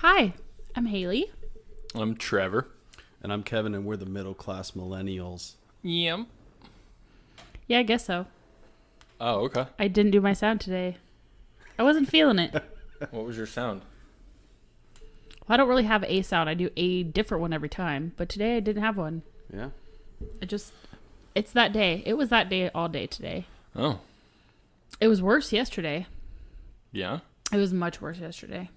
Hi, I'm Haley. I'm Trevor. And I'm Kevin, and we're the middle class millennials. Yep. Yeah, I guess so. Oh, okay. I didn't do my sound today. I wasn't feeling it. What was your sound? Well, I don't really have a sound. I do a different one every time. But today I didn't have one. Yeah. It's that day. It was that day all day today. Oh. It was worse yesterday. Yeah? It was much worse yesterday.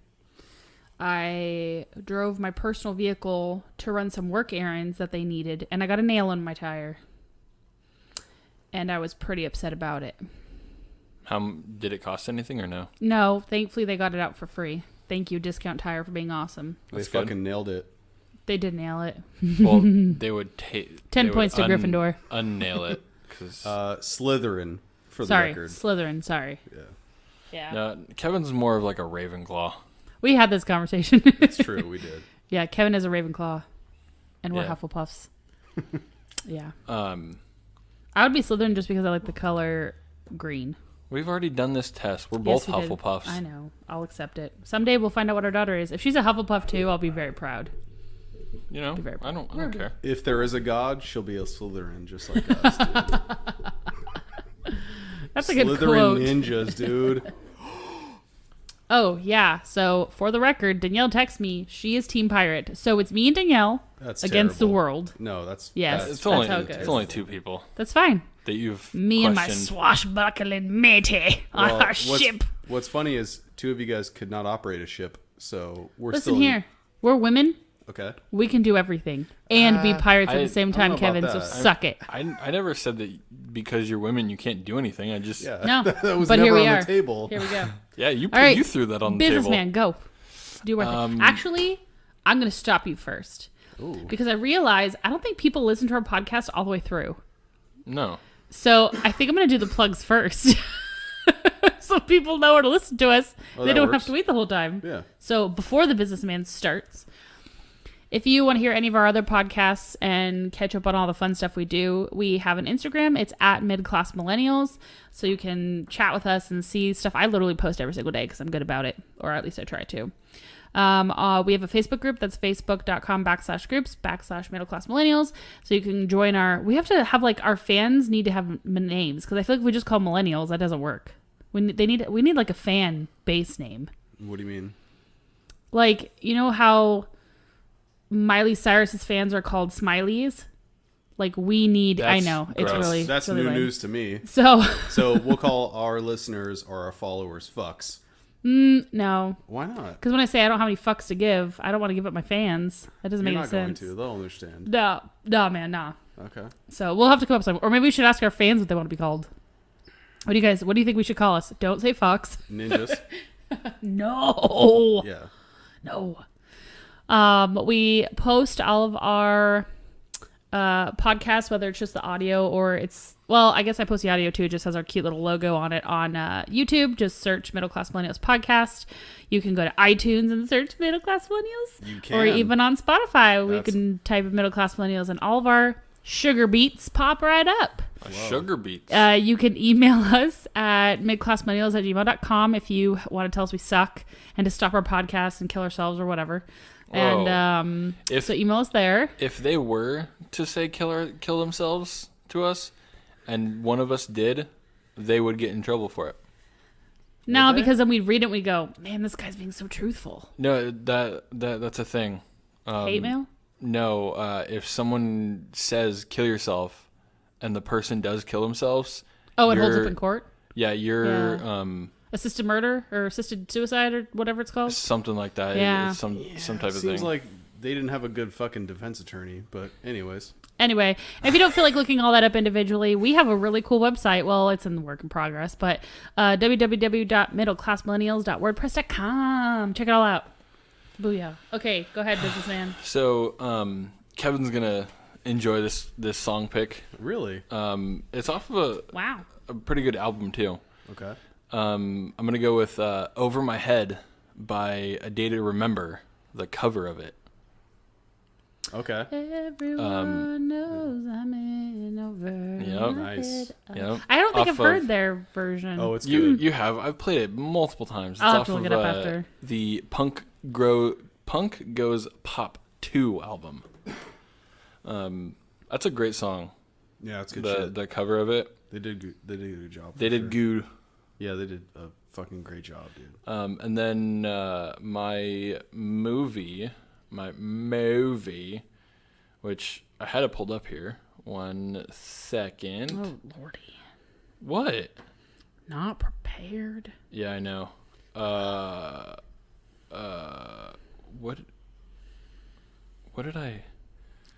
I drove my personal vehicle to run some work errands that they needed, and I got a nail in my tire. And I was pretty upset about it. How did it cost anything or no? No, thankfully they got it out for free. Thank you, Discount Tire, for being awesome. That's They good. fucking nailed it. They did nail it. Well, they would take 10 points to Gryffindor. Unnail it. Cause Slytherin, for Sorry, the record. Slytherin, sorry. Yeah. Yeah. no, Kevin's more of like a Ravenclaw. We had this conversation. It's true, we did. Yeah, Kevin is a Ravenclaw. And we're Yeah. Hufflepuffs. Yeah. Um, I would be Slytherin just because I like the color green. we've already done this test. We're both Yes, we did. Hufflepuffs. I know. I'll accept it. Someday we'll find out what our daughter is. If she's a Hufflepuff too, I'll be very proud. You know, Be very I don't care. If there is a god, she'll be a Slytherin, just like us, dude. That's a good Slytherin quote. ninjas, dude. Oh, yeah. So, for the record, Danielle texts me. She is Team Pirate. So, it's me and Danielle That's against the terrible. world. No, that's... Yes. that's It's only how it goes. it's only two people That's fine. that you've Me and my questioned. swashbuckling matey on Well, our ship. What's funny is two of you guys could not operate a ship, so we're Listen still... here. We're women. Okay. We can do everything. And be pirates at the same I don't time, know Kevin. about So, that. suck it. I never said that because you're women you can't do anything. I just Yeah. No, that was but never here we on are. the table. Here we go. yeah you All right. you threw that on the Businessman, table. go. Do our thing. Actually, I'm going to stop you first. Ooh. Because I realize I don't think people listen to our podcast all the way through. No. So I think I'm going to do the plugs first. So people know where to listen to us. Oh, They that don't works. have to wait the whole time. Yeah. So before the businessman starts, if you want to hear any of our other podcasts and catch up on all the fun stuff we do, we have an Instagram. It's at Midclass Millennials. So you can chat with us and see stuff. I literally post every single day because I'm good about it. Or at least I try to. We have a Facebook group that's facebook.com/groups/middleclass millennials. So you can join we have to have like our fans need to have names because I feel like if we just call millennials, that doesn't work. We need like a fan base name. What do you mean? Like, you know how Miley Cyrus's fans are called Smileys? Like I That's know. gross. That's really new lame. news to me. So, So we'll call our listeners or our followers fucks. no. Why not? Because when I say I don't have any fucks to give, I don't want to give up my fans. That doesn't You're make not any going sense. to. They'll understand. No, man, nah. Okay. So we'll have to come up with something. Or maybe we should ask our fans what they want to be called. What do you think we should call us? Don't say fucks. Ninjas. No. Yeah. No. We post all of our podcasts, whether it's just the audio or I guess I post the audio too. It just has our cute little logo on it on YouTube. Just search Middle Class Millennials Podcast. You can go to iTunes and search Middle Class Millennials. You can. Or even on Spotify, we can type in Middle Class Millennials and all of our sugar beats pop right up. Sugar beets. You can email us at midclassmillennials@gmail.com if you want to tell us we suck and to stop our podcast and kill ourselves or whatever. Whoa. And so email us there. If they were to say kill themselves to us, and one of us did, they would get in trouble for it. No, they? because then we'd read it and we'd go, man, this guy's being so truthful. No, that's a thing. Hate mail? No, if someone says kill yourself, and the person does kill themselves. Oh, it holds up in court? Yeah, you're assisted murder or assisted suicide or whatever it's called? something like that. Yeah. It's some type of Seems thing. like they didn't have a good fucking defense attorney, but anyways. Anyway, if you don't feel like looking all that up individually, we have a really cool website. Well, it's in work in progress, but www.middleclassmillennials.wordpress.com. Check it all out. Booyah. Okay, go ahead, businessman. So, Kevin's gonna enjoy this song pick. Really? It's off of Wow. a pretty good album too. Okay. I'm gonna go with "Over My Head" by A Day to Remember, the cover of it. Okay. Everyone knows I'm in over. Yep. Nice. Yep. I don't think Off I've heard of- their version. Oh, it's You good. have. I've played it multiple times. It's I'll have off to look of it up after. the Punk Goes Pop 2 album. That's a great song. Yeah, it's good shit. The cover of it. They did a good job. They did good. Yeah, they did a fucking great job, dude. And then my movie, which I had it pulled up here. 1 second. Oh, lordy. What? Not prepared. Yeah, I know. What did I?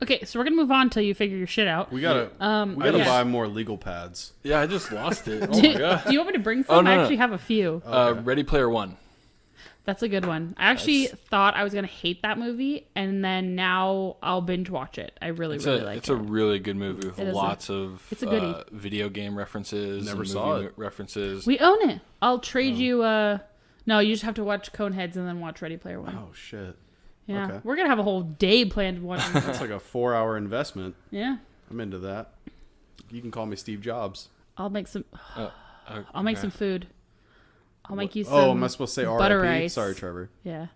Okay, so we're gonna move on until you figure your shit out. We gotta buy more legal pads. Yeah, I just lost it. Oh my god. Do you want me to bring some? I actually have a few. Okay. Ready Player One. That's a good one. I actually thought I was gonna hate that movie, and then now I'll binge watch it. I really like it. It's a really good movie with lots of it's a goodie. Video game references. Never and saw movie it. references. We own it. I'll trade you. No, you just have to watch Coneheads and then watch Ready Player One. Oh shit. Yeah, Okay. we're gonna have a whole day planned watching that. That's like a 4-hour investment. Yeah, I'm into that. You can call me Steve Jobs. I'll make some. Okay. I'll make some food. I'll make you some. Oh, am I supposed to say butter R.I.P.? rice. Sorry, Trevor. Yeah.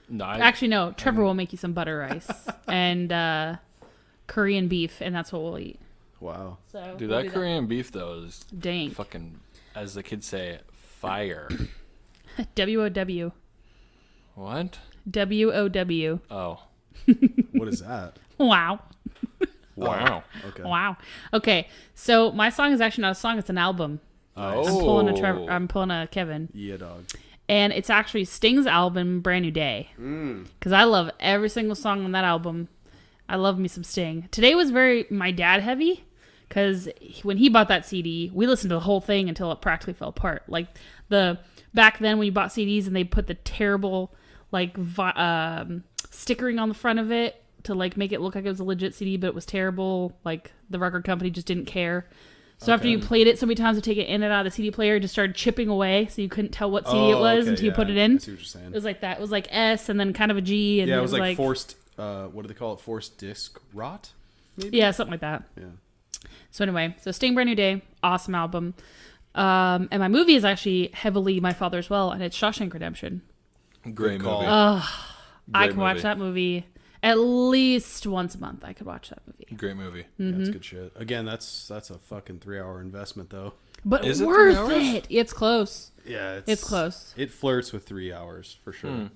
No, Actually, no. Trevor will make you some butter rice and Korean beef, and that's what we'll eat. Wow. So dude, we'll that Korean beef though is dank. fucking, as the kids say, fire. WOW. What? WOW. Oh. What is that? Wow. Wow. Okay. Wow. Okay. So my song is actually not a song; it's an album. Oh. I'm pulling a Kevin, Yeah, dog. and it's actually Sting's album, "Brand New Day," because I love every single song on that album. I love me some Sting. Today was very my dad heavy, because when he bought that CD, we listened to the whole thing until it practically fell apart. Like back then when you bought CDs and they put the terrible stickering on the front of it to like make it look like it was a legit CD, but it was terrible. Like the record company just didn't care. So after you played it so many times to take it in and out of the CD player, it just started chipping away, so you couldn't tell what CD it was until you put it in. I see what you're saying. It was like that. It was like S and then kind of a G. And Yeah, it was like forced. What do they call it? Forced disc rot. Maybe? Yeah, something like that. Yeah. So anyway, so Sting, Brand New Day, awesome album. And my movie is actually heavily my father as well, and it's Shawshank Redemption. Great call. movie. I can watch that movie at least once a month. I could watch that movie. Great movie. Yeah, that's good shit. Again, that's a fucking 3-hour investment though. But Is it worth 3 hours? it. It's close. Yeah, It's close. It flirts with 3 hours for sure.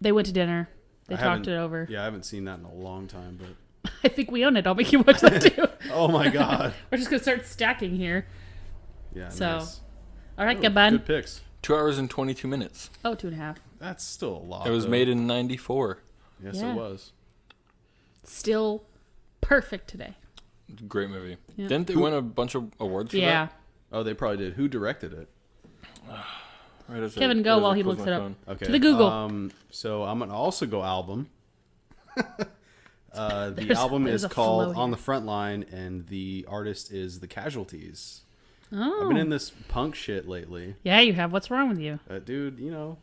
They went to dinner. They I talked haven't- it over. Yeah, I haven't seen that in a long time, but I think we own it. I'll make you watch that too. oh my god. We're just going to start stacking here. Yeah. So, nice. all right, Oh, good bud. Good picks. 2 hours and 22 minutes. Oh, 2.5. That's still a lot. It was though. made in '94. Yes, Yeah. it was. Still perfect today. Great movie. Yeah. Didn't they win a bunch of awards for Yeah. that? Oh, they probably did. Who directed it? Right as Kevin, I- go as I while he close looks my it up. phone. Okay. To the Google. So I'm gonna also go album. The There's album is a flow called here. On the Front Line, and the artist is The Casualties. Oh. I've been in this punk shit lately. Yeah, you have. What's wrong with you? Dude, you know,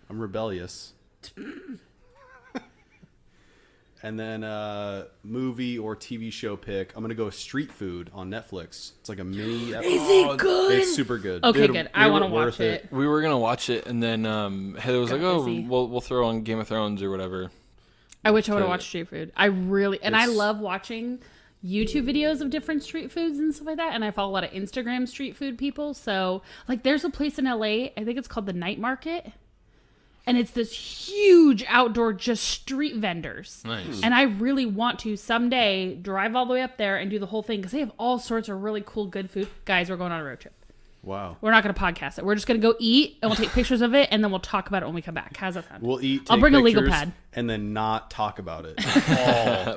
I'm rebellious. And then movie or TV show pick. I'm gonna go Street Food on Netflix. It's like a mini. Is it good? It's super good. Okay, Dude, good. I want to worth watch it. We were gonna watch it, and then Heather was Got like, "Oh, busy. we'll throw on Game of Thrones or whatever." I wish I would have So- watched Street Food. I really, and I It's- love watching YouTube videos of different street foods and stuff like that. And I follow a lot of Instagram street food people. So, like, there's a place in LA, I think it's called the Night Market. And it's this huge outdoor, just street vendors. Nice. And I really want to someday drive all the way up there and do the whole thing because they have all sorts of really cool, good food. Guys, we're going on a road trip. Wow. We're not going to podcast it. We're just going to go eat and we'll take pictures of it and then we'll talk about it when we come back. How's that sound? We'll eat. I'll take bring a legal pictures, pad. and then not talk about it.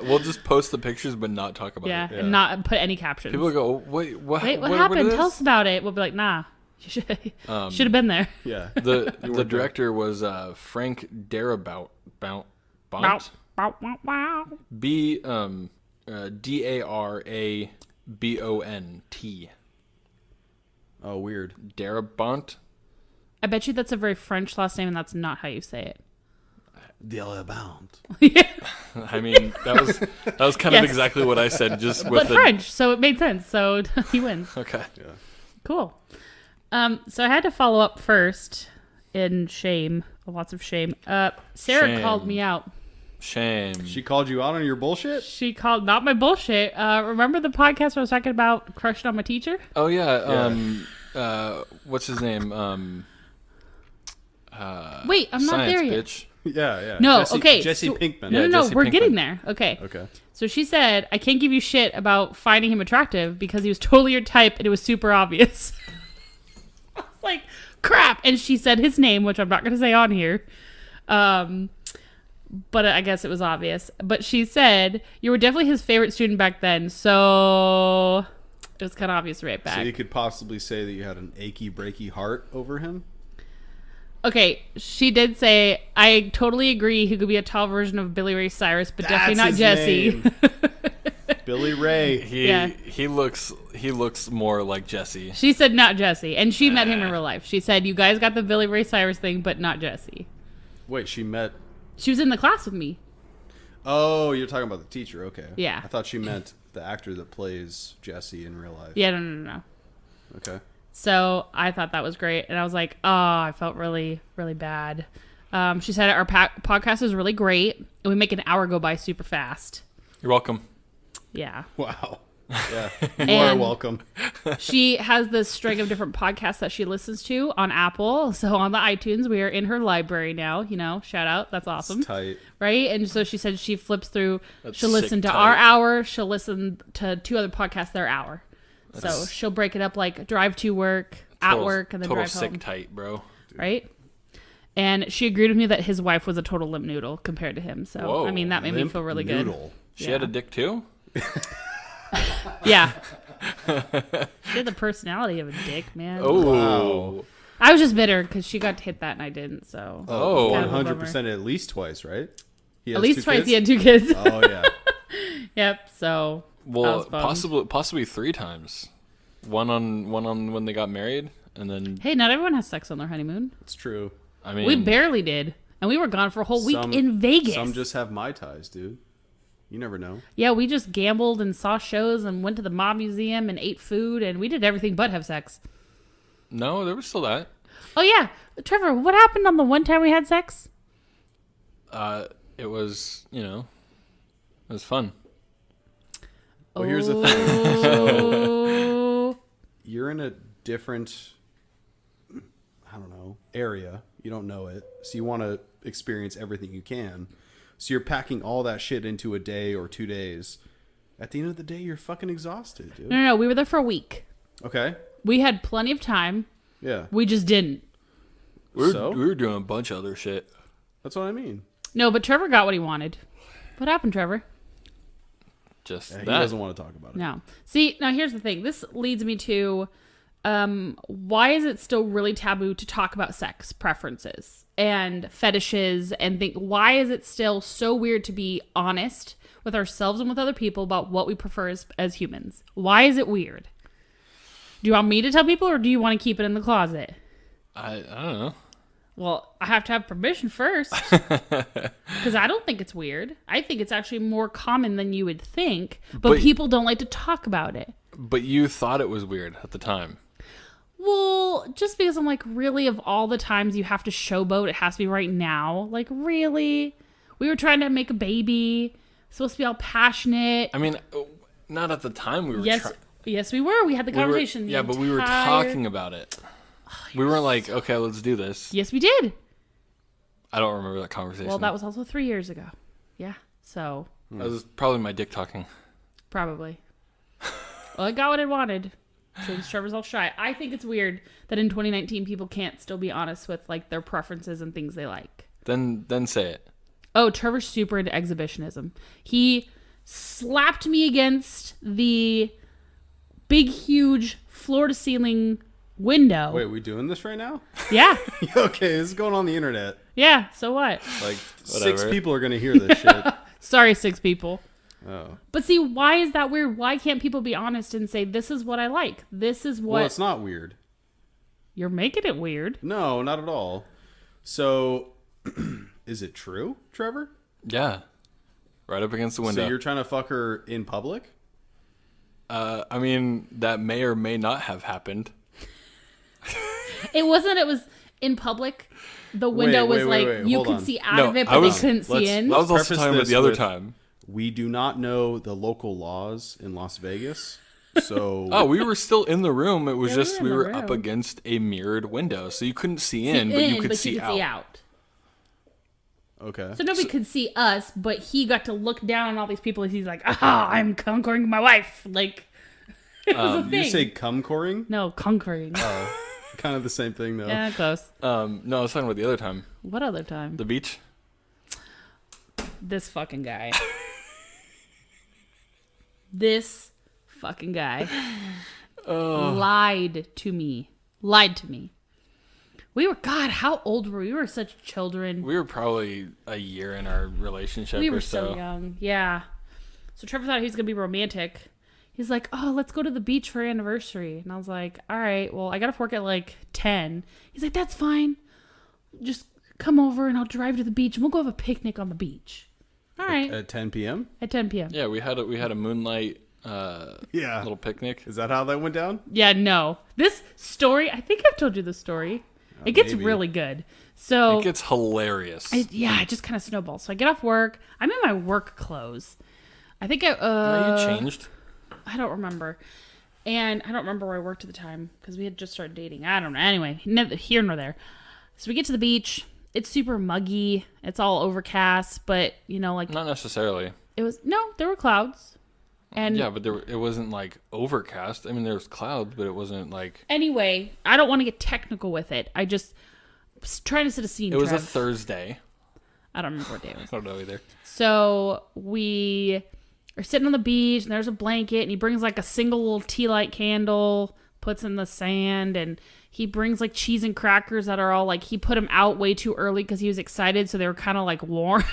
We'll just post the pictures, but not talk about Yeah, it. and not put any captions. People go, "Wait, what? Wait, what is happened? Tell this?" us about it. We'll be like, nah. You should have been there. Yeah. The director was Frank Darabont. Bow, bow, bow, bow. Darabont. Oh, weird. Darabont. I bet you that's a very French last name, and that's not how you say it. Bound. I mean, that was kind Yes. of exactly what I said, just with But the French, so it made sense. So he wins. Okay. Yeah. Cool. So I had to follow up first, in shame, lots of shame. Sarah Shame. called me out. Shame. She called you out on your bullshit? She called, not my bullshit. Remember the podcast where I was talking about crushing on my teacher? Oh yeah. What's his name? Wait, I'm not Science, there yet. bitch. Yeah. No, Jesse, okay. Jesse so- Pinkman. No, Jesse we're Pinkman. getting there. Okay. Okay. So she said, I can't give you shit about finding him attractive because he was totally your type and it was super obvious. I was like, crap. And she said his name, which I'm not going to say on here. But I guess it was obvious. But she said, you were definitely his favorite student back then. So it was kind of obvious right back. So you could possibly say that you had an achy, breaky heart over him? Okay, she did say, I totally agree he could be a tall version of Billy Ray Cyrus, but definitely not his Jesse. name. Billy Ray. He looks more like Jesse. She said not Jesse, and she met him in real life. She said, you guys got the Billy Ray Cyrus thing, but not Jesse. Wait, she met... She was in the class with me. Oh, you're talking about the teacher. Okay. Yeah. I thought she meant the actor that plays Jesse in real life. Yeah, no. Okay. So I thought that was great, and I was like, oh, I felt really, really bad. She said our podcast is really great, and we make an hour go by super fast. You're welcome. Yeah. Wow. Yeah. You are And- welcome. She has this string of different podcasts that she listens to on Apple. So on the iTunes, we are in her library now. You know, shout out. That's awesome. It's tight. Right? And so she said she flips through. That's She'll listen sick to our tight. hour. She'll listen to 2 other podcasts their hour. So she'll break it up like drive to work, at work, and then total drive sick home. tight, bro. Right? And she agreed with me that his wife was a total limp noodle compared to him. So, Whoa, I mean, that made me Limp feel really noodle. She Yeah. had a dick too? good. Yeah. She had the personality of a dick, man. Oh. Wow. I was just bitter because she got to hit that and I didn't. So, Oh. Kind of a 100% at least twice, right? He at has least 2 twice kids? he had 2 kids. Oh, yeah. Yep. So, I Well, was bummed. possibly 3 times. One on when they got married, and then Hey, not everyone has sex on their honeymoon. It's true. I mean We barely did. And we were gone for a whole week Some- in Vegas. Some just have Mai Tais, dude. You never know. Yeah, we just gambled and saw shows and went to the mob museum and ate food and we did everything but have sex. no, there was still that. Oh, yeah. Trevor, what happened on the one time we had sex? It was it was fun. Well, here's the thing. Oh. You're in a different, I don't know, area. You don't know it. So you want to experience everything you can. So you're packing all that shit into a day or 2 days. At the end of the day, you're fucking exhausted, dude. No, we were there for a week. Okay. We had plenty of time. Yeah. We just didn't. We So? were doing a bunch of other shit. That's what I mean. No, but Trevor got what he wanted. What happened, Trevor? Just He that. doesn't want to talk about it. No. See, now here's the thing. This leads me to why is it still really taboo to talk about sex preferences and fetishes and think why is it still so weird to be honest with ourselves and with other people about what we prefer as humans? Why is it weird? Do you want me to tell people or do you want to keep it in the closet? I don't know. Well, I have to have permission first. Because I don't think it's weird. I think it's actually more common than you would think. But people don't like to talk about it. But you thought it was weird at the time. Well, just because I'm like, really, of all the times you have to showboat, it has to be right now. Like, really? We were trying to make a baby. Supposed to be all passionate. I mean, not at the time we were Yes, we were. We had the conversation. the but we were entire- talking about it. We weren't like, okay, let's do this. Yes, we did. I don't remember that conversation. Well, that was also 3 years ago. Yeah. So, That was probably my dick talking. probably. Well, I got what I wanted. Since Trevor's all shy. I think it's weird that in 2019 people can't still be honest with like their preferences and things they like. Then say it. Oh, Trevor's super into exhibitionism. He slapped me against the big, huge floor-to-ceiling window. Wait, we doing this right now? Yeah. Okay, this is going on the internet. Yeah, so what? Like, 6 Whatever. people are going to hear this shit. Sorry, 6 people. Oh. But see, why is that weird? Why can't people be honest and say, this is what I like? This is what... Well, it's not weird. You're making it weird. No, not at all. So, is it true, Trevor? Yeah. Right up against the window. So you're trying to fuck her in public? I mean, that may or may not have happened. It wasn't, in public, the window was like you hold could on. see out No, of it, I but was- they couldn't see in. I was also Preface talking about this the other with- time. We do not know the local laws in Las Vegas, so Oh, we were still in the room. It was Yeah, we just were in we the were up room. against a mirrored window, so you couldn't see in, but you could see out. okay. So nobody could see us, but he got to look down on all these people. And he's like, "Ah, I'm conquering my wife." Like, it was a Did thing. you say cum-coring? No, conquering. Kind of the same thing, though. Yeah, close. No, I was talking about the other time. What other time? The beach. This fucking guy. This fucking guy lied to me. Lied to me. We were, God, how old were we? We were such children. We were probably a year in our relationship We or were so young. Yeah. So Trevor thought he was going to be romantic. He's like, "Oh, let's go to the beach for our anniversary." And I was like, "All right, well, I got off work at like 10. He's like, "That's fine. Just come over and I'll drive to the beach and we'll go have a picnic on the beach." All right. At 10 p.m.? At 10 p.m. Yeah, we had a moonlight Yeah. little picnic. Is that how that went down? Yeah, no. This story, I think I've told you the story. It gets maybe. really good. So, It gets hilarious. it just kind of snowballs. So I get off work. I'm in my work clothes. I think Now you changed. I don't remember. And I don't remember where I worked at the time because we had just started dating. I don't know. Anyway, neither here nor there. So we get to the beach. It's super muggy. It's all overcast, but like Not necessarily. it was there were clouds. And Yeah, but it wasn't like overcast. I mean, there was clouds, but it wasn't like. anyway, I don't want to get technical with it. I just was trying to set a scene. It was a Trev. Thursday. I don't remember what day it was. I don't know either. So we are sitting on the beach, and there's a blanket, and he brings like a single little tea light candle, puts in the sand, and he brings like cheese and crackers that are all like, he put them out way too early because he was excited, so they were kind of like warm.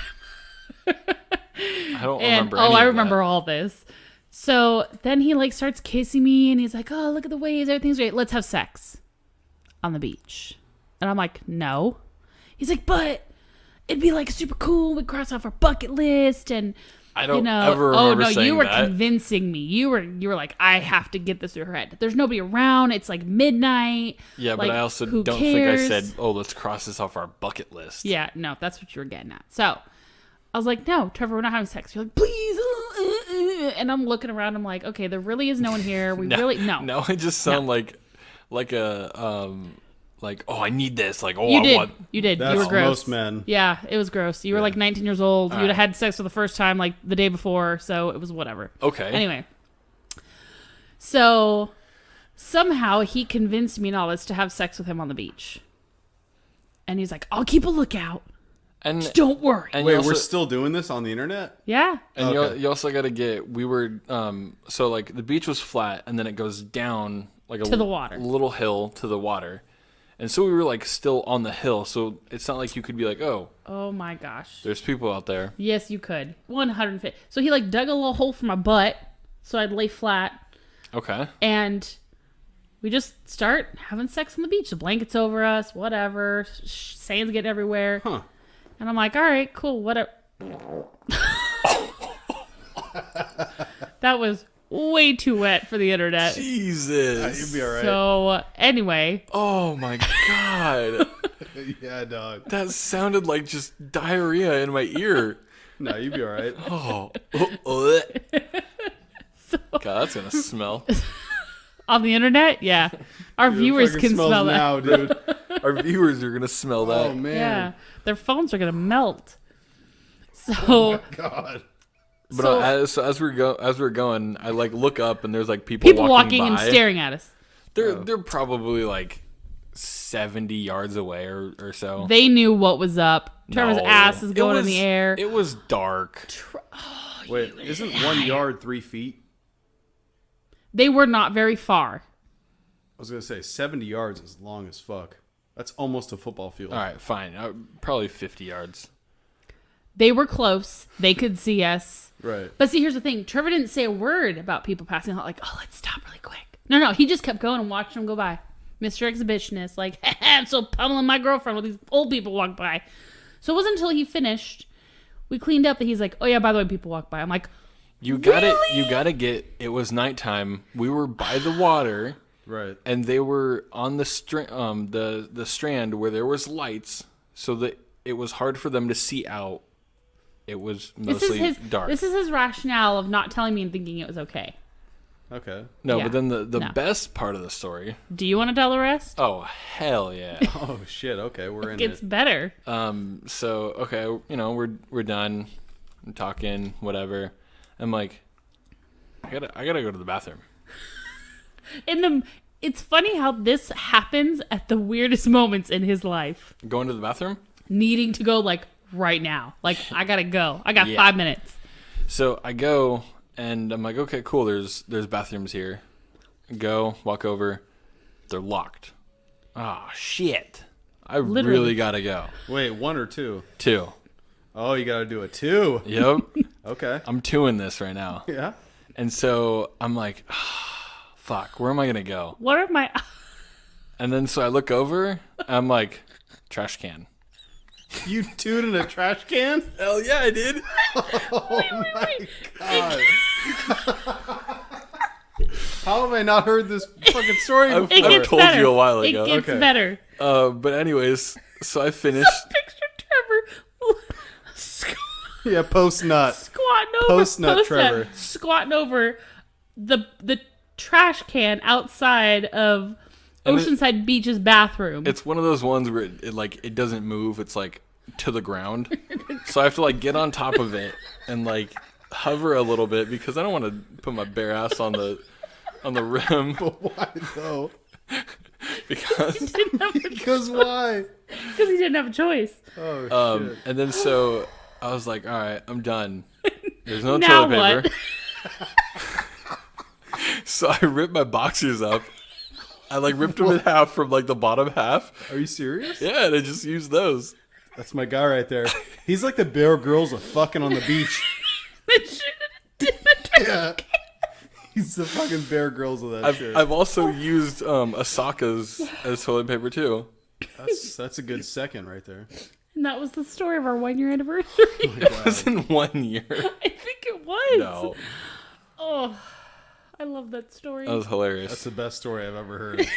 I don't And remember. Any I of remember that. all this. So then he like starts kissing me, and he's like, "Oh, look at the waves, everything's great. Let's have sex on the beach." And I'm like, "No." He's like, "But it'd be like super cool. We cross off our bucket list, and I don't ever remember saying you were that. convincing me. You were like, I have to get this through her head. There's nobody around. It's like midnight. Yeah, but Like, I also who don't think I cares? said, "Oh, let's cross this off our bucket list." Yeah, no, that's what you were getting at. So I was like, "No, Trevor, we're not having sex." You're like, "Please," and I'm looking around. I'm like, "Okay, there really is no one here. We really no." No, it just sound like a like, "Oh, I need this." Like, "Oh, You I did. want." You did. That's You were gross. most men. Yeah, it was gross. You were like 19 years old. You'd have had sex for the first time like the day before, so it was whatever. Okay. Anyway, so somehow he convinced me and all this to have sex with him on the beach. And he's like, "I'll keep a lookout. And Just don't worry." and Wait, you also, we're still doing this on the internet? Yeah. and Okay. you also got to get. We were so like the beach was flat, and then it goes down like To the water. little hill to the water, and so we were like still on the hill. So it's not like you could be like, "Oh, Oh my gosh. there's people out there." Yes, you could. 150. So he like dug a little hole for my butt so I'd lay flat. Okay. And we just start having sex on the beach. The blanket's over us, whatever. Sand's getting everywhere. Huh. And I'm like, all right, cool, whatever. That was way too wet for the internet. Jesus. You'd be all right. So anyway, Oh my god. Yeah, dog. That sounded like just diarrhea in my ear. No, you'd be all right. Oh. God, that's gonna smell. on the internet, yeah, our viewers Fucking can smells smell that. now, dude. Our viewers are gonna smell that. Oh man. Yeah, their phones are gonna melt. So God. But So- as we're going, I like look up and there's like people walking walking and by. staring at us. They're probably like 70 yards away or so. They knew what was up. Trevor's No. ass is It going in was- the air. It was dark. Wait, isn't 1 yard 3 feet? They were not very far. I was gonna say 70 yards is long as fuck. That's almost a football field. All right, fine. Probably 50 yards. They were close. They could see us. Right. But see, here's the thing. Trevor didn't say a word about people passing out. Like, oh, let's stop really quick. No. He just kept going and watched them go by. Mr. Exhibitionist. Like, I'm so pummeling my girlfriend while these old people walk by. So it wasn't until he finished, we cleaned up, that he's like, oh yeah, by the way, people walk by. I'm like, You got Really? it. You got to get. It was nighttime. We were by the water. Right. and they were on the the strand where there was lights, so that it was hard for them to see out. It was mostly dark. This is his rationale of not telling me and thinking it was okay. Okay. No, Yeah. but then the No. best part of the story. Do you want to tell the rest? Oh hell yeah! Oh shit. Okay, we're It in gets it. better. So okay, you know we're done. I'm talking whatever. I'm like, I gotta go to the bathroom. It's funny how this happens at the weirdest moments in his life. Going to the bathroom. Needing to go like right now. Like I gotta go. I got Yeah. 5 minutes. So I go and I'm like, okay, cool. There's bathrooms here. Go, walk over. They're locked. Ah, shit. I Literally. really gotta go. Wait, 1 or 2? 2. Oh, you got to do it 2. Yep. Okay. I'm 2ing this right now. Yeah. And so I'm like, fuck, where am I gonna go? What are my And then so I look over. I'm like, trash can. You dude in a trash can? Hell yeah, I did. Oh my god. How have I not heard this fucking story I've- before? It gets told better. you a while It ago. gets Okay. better. But anyways, so I finished. Picture Trevor Yeah, post nut. squatting over Post-nut Trevor. squatting over the trash can outside of And Oceanside Beach's bathroom. It's one of those ones where it doesn't move. It's like to the ground. So I have to like get on top of it and like hover a little bit because I don't want to put my bare ass on the rim Why though? because Because why? Because he didn't have a choice. Oh shit. and then so I was like, all right, I'm done. There's no Now toilet paper. what? So I ripped my boxers up. I like ripped them in half from like the bottom half. Are you serious? Yeah, and I just used those. That's my guy right there. He's like the Bear Grylls of fucking on the beach. Yeah. He's the fucking Bear Grylls of that shit. I've also used Asaka's as toilet paper too. That's a good second right there. And that was the story of our 1-year anniversary. It was in 1 year. I think it was. No, Oh, I love that story. that was hilarious. That's the best story I've ever heard.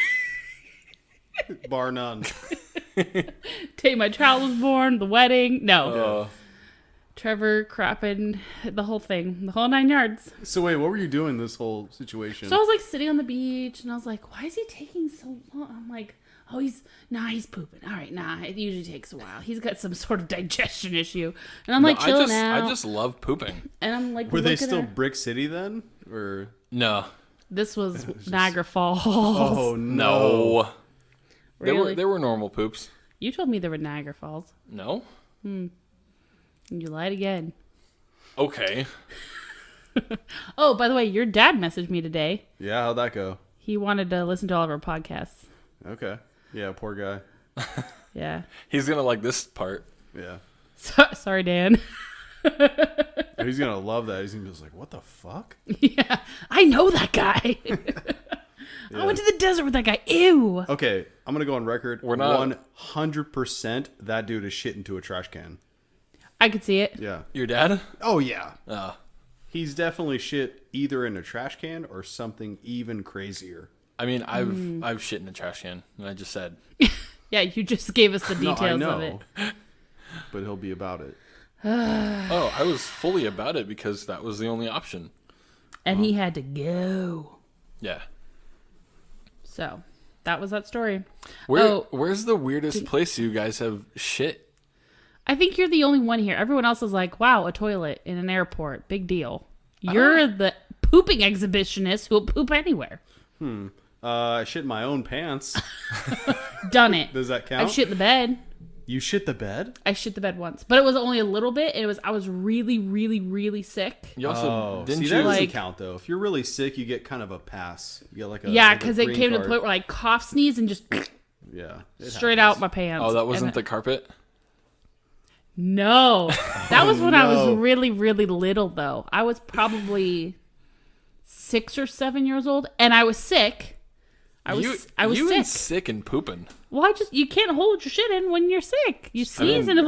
Bar none. Day my child was born, the wedding. No. Uh, Trevor crapping, the whole thing, the whole 9 yards. So wait, what were you doing this whole situation? So I was like sitting on the beach and I was like, why is he taking so long? I'm like, oh, he's pooping. All right, it usually takes a while. He's got some sort of digestion issue. And I'm like no, chilling out. I just love pooping. And I'm like, Were they looking still at- Brick City then? Or No, This was Niagara Falls. oh no. no. Really? They were normal poops. You told me there were Niagara Falls. No. And you lied again. Okay. Oh, by the way, your dad messaged me today. Yeah, how'd that go? He wanted to listen to all of our podcasts. Okay. Yeah, poor guy. Yeah. He's gonna like this part. Yeah. Sorry, Dan. He's gonna love that. He's gonna be just like, what the fuck? Yeah. I know that guy. I went to the desert with that guy. Ew. Okay, I'm gonna go on record. We're not- 100% that dude is shit into a trash can. I could see it. Yeah. Your dad? Oh yeah. Oh. He's definitely shit either in a trash can or something even crazier. I mean, I've shit in a trash can, and I just said. Yeah, you just gave us the No, details I know. of it. But he'll be about it. Oh, I was fully about it because that was the only option. And he had to go. Yeah. So, that was that story. Where's the weirdest place you guys have shit? I think you're the only one here. Everyone else is like, wow, a toilet in an airport. Big deal. You're the pooping exhibitionist who'll poop anywhere. I shit in my own pants. Done it. Does that count? I've shit in the bed. You shit the bed? I shit the bed once. But it was only a little bit. I was really, really, really sick. You also See, didn't that you? doesn't like- count though. If you're really sick, you get kind of a pass. You get like a Yeah, like a because it green came to the card. point where I cough, sneeze, and just Yeah, it straight happens. out my pants. Oh, that wasn't And- the carpet. No. That was when I was no. really, really little, though. I was probably 6 or 7 years old, and I was sick. I was you sick. and sick and pooping. Well, you can't hold your shit in when you're sick. You sneeze mean, and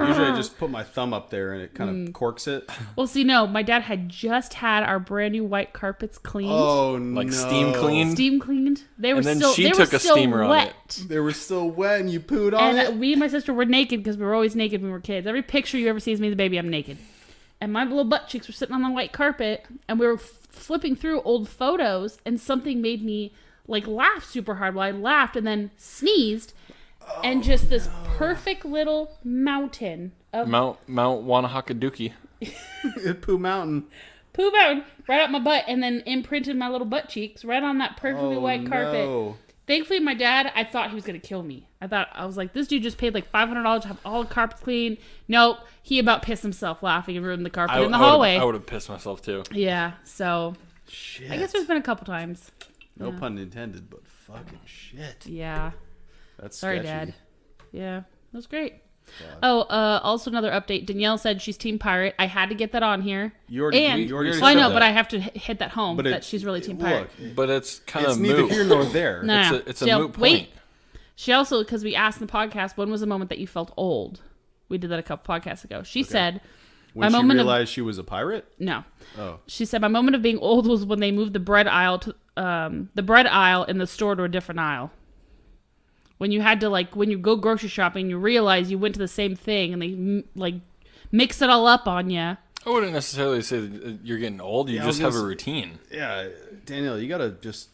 Usually I just put my thumb up there and it kind of corks it. Well, see, no, my dad had just had our brand new white carpets cleaned. Oh, no. Like steam cleaned? Steam cleaned. They were And then still, she they took were a still steamer on wet. They were still wet and you pooed on And it? me and my sister were naked because we were always naked when we were kids. Every picture you ever see of me as a baby, I'm naked. And my little butt cheeks were sitting on the white carpet, and we were flipping through old photos, and something made me like laugh super hard. Well, I laughed and then sneezed, and just this perfect little mountain of Mount Wanahakaduki. Poo Mountain. poo mountain right up my butt, and then imprinted my little butt cheeks right on that perfectly white carpet. No. Thankfully, my dad, I thought he was going to kill me. I was like, this dude just paid like $500 to have all the carpets clean. Nope. He about pissed himself laughing and ruined the carpet in the hallway. I would have pissed myself too. Yeah, so Shit. I guess there's been a couple times. No pun intended, but fucking shit. Yeah. That's Sorry, sketchy. Dad. Yeah, that was great. God. Oh, also another update. Danielle said she's Team Pirate. I had to get that on here. You already, And you already well, well, I said know, that. but I have to hit that home But that it- she's really Team look, Pirate. But it's kind It's of neither moot. here nor there. No, It's a Jill, moot point. Wait. She also, because we asked in the podcast, when was the moment that you felt old? We did that a couple podcasts ago. She said, When my she moment realized she was a pirate? no. Oh. She said, my moment of being old was when they moved the bread aisle to the bread aisle in the store to a different aisle. When you had to, like, when you go grocery shopping, you realize you went to the same thing and they, like, mix it all up on you. I wouldn't necessarily say that you're getting old. You Yeah, I just was have a gonna routine. Yeah, Daniel, you gotta just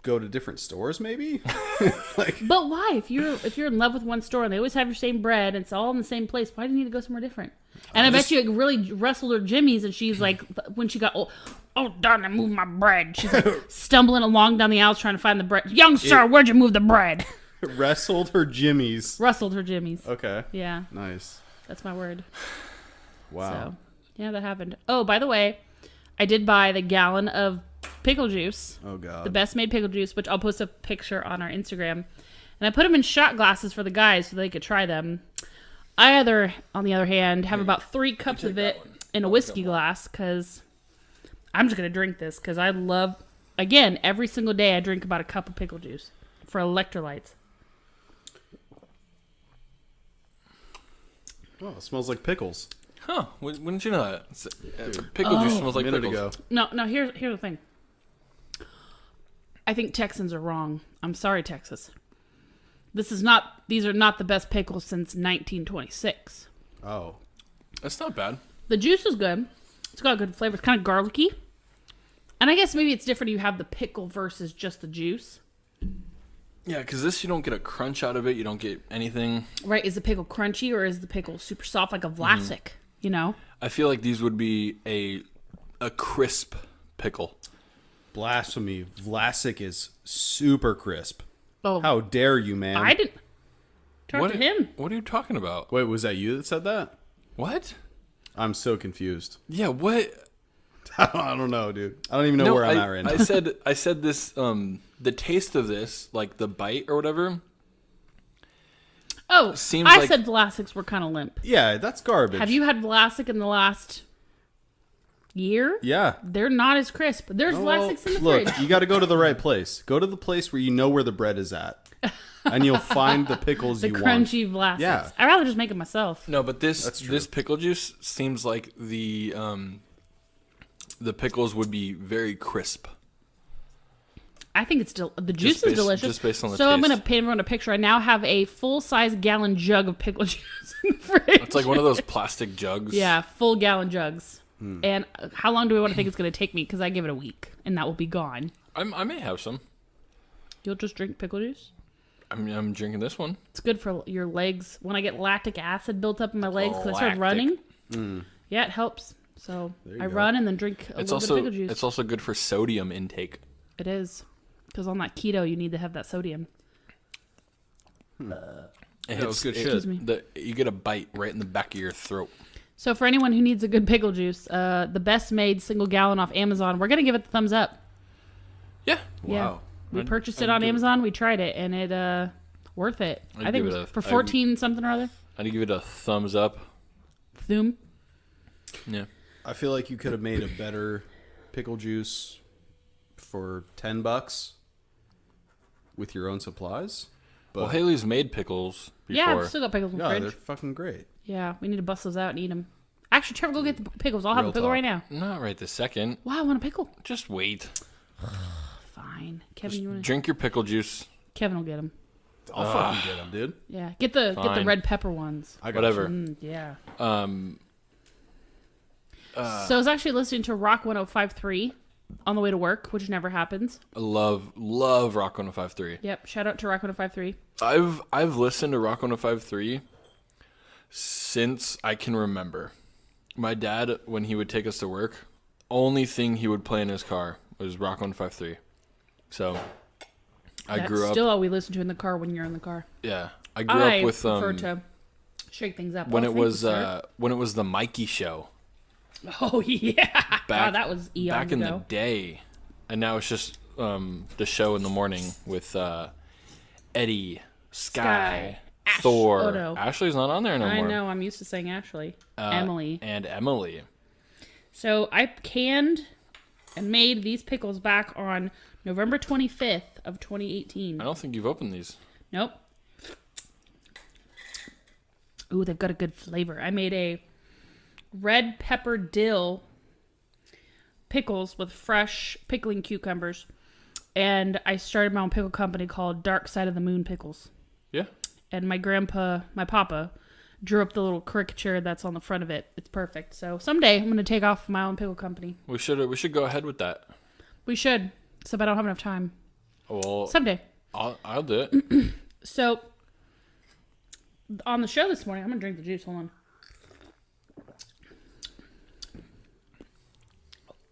go to different stores, maybe? Like, But why? If you're in love with one store and they always have your same bread and it's all in the same place, why do you need to go somewhere different? And I bet you like, really wrestled her Jimmy's, and she's like, when she got old, oh darn, I moved my bread. She's like stumbling along down the aisles trying to find the bread. Young sir, where'd you move the bread? wrestled her Jimmy's. Rustled her Jimmy's. Okay. Yeah, Nice. that's my word. Wow. So, yeah, that happened. Oh, by the way, I did buy the gallon of pickle juice. Oh, God. The best made pickle juice, which I'll post a picture on our Instagram. And I put them in shot glasses for the guys so they could try them. I on the other hand, have about 3 cups of it in a whiskey glass because I'm just going to drink this because I love, again, every single day I drink about a cup of pickle juice for electrolytes. Oh, it smells like pickles. Huh? Wouldn't you know that? Pickle juice smells like a minute pickles. ago. No, here's the thing. I think Texans are wrong. I'm sorry, Texas. These are not the best pickles since 1926. Oh. That's not bad. The juice is good. It's got good flavor. It's kind of garlicky. And I guess maybe it's different. You have the pickle versus just the juice. Yeah, because this you don't get a crunch out of it. You don't get anything. Right. Is the pickle crunchy or is the pickle super soft like a Vlasic? You know? I feel like these would be a crisp pickle. Blasphemy. Vlasic is super crisp. Oh, How dare you, man? I didn't talk to him. What are you talking about? Wait, was that you that said that? What? I'm so confused. Yeah, what? I don't know, dude. I don't even know where I'm at right now. I said this. The taste of this, like the bite or whatever. Oh, Seems I like- said Vlasics were kind of limp. Yeah, that's garbage. Have you had Vlasic in the last year? Yeah. They're not as crisp. There's Vlasics in the Look, fridge. you got to go to the right place. Go to the place where you know where the bread is at, and you'll find the pickles The you want. crunchy Vlasics. Yeah. I'd rather just make it myself. No, but That's this true. pickle juice seems like the pickles would be very crisp. I think it's the juice is delicious. Just based on the so I'm taste. gonna paint everyone a picture. I now have a full-size gallon jug of pickle juice in the fridge. It's like one of those plastic jugs. Yeah, full gallon jugs. Hmm. And how long do we want to think it's gonna take me? Because I give it a week, and that will be gone. I may have some. You'll just drink pickle juice. I'm drinking this one. It's good for your legs. When I get lactic acid built up in my legs because I start Lactic. running, yeah, it helps. So There you I go. run and then drink a It's little also bit of pickle juice. it's also good for sodium intake. It is. Because on that keto, you need to have that sodium. That was good Excuse shit. me. You get a bite right in the back of your throat. So for anyone who needs a good pickle juice, the best made single gallon off Amazon, we're going to give it the thumbs up. Yeah. Yeah. Wow. We I'd- purchased I'd it on give it- Amazon. We tried it, and it worth it. I'd I think give it it was a- for I'd- 14 something or other. I'd give it a thumbs up. Thoom. Yeah. I feel like you could have made a better pickle juice for $10 with your own supplies. Well, Haley's made pickles before. Yeah, I've still got pickles in the Yeah, fridge. they're fucking great. Yeah, we need to bust those out and eat them. Actually, Trevor, go get the pickles. I'll have Real a pickle talk. right now. Not right this second. Wow, I want a pickle. Just wait. Fine. Kevin, Just you want to... drink your pickle juice. Kevin will get them. I'll fucking get them, dude. Yeah, get the Fine. red pepper ones. I got Whatever. Yeah. Um, So I was actually listening to Rock 105.3 on the way to work, which never happens. love Rock 105.3. Yep. Shout out to Rock 105.3. I've listened to Rock 105.3 since I can remember. My dad, when he would take us to work, only thing he would play in his car was Rock 105.3. So I That's grew up. still all we listen to in the car when you're in the car. Yeah, I grew up with prefer to shake things up. when Oh, it thank you, was sir. when it was the Mikey show Oh yeah. back Wow, that was eons back in ago. the day, and now it's just the show in the morning with Eddie, Sky, Ash. Thor. Oh, no. Ashley's not on there no I more. know. I'm used to saying Ashley. Emily. And Emily. So I canned and made these pickles back on November 25th of 2018. I don't think you've opened these. Nope. Ooh, they've got a good flavor. I made a red pepper dill pickles with fresh pickling cucumbers. And I started my own pickle company called Dark Side of the Moon Pickles. Yeah. And my papa, drew up the little caricature that's on the front of it. It's perfect. So someday I'm going to take off my own pickle company. We should go ahead with that. We should, except I don't have enough time. Well, Someday. I'll do it. So on the show this morning, I'm going to drink the juice. Hold on.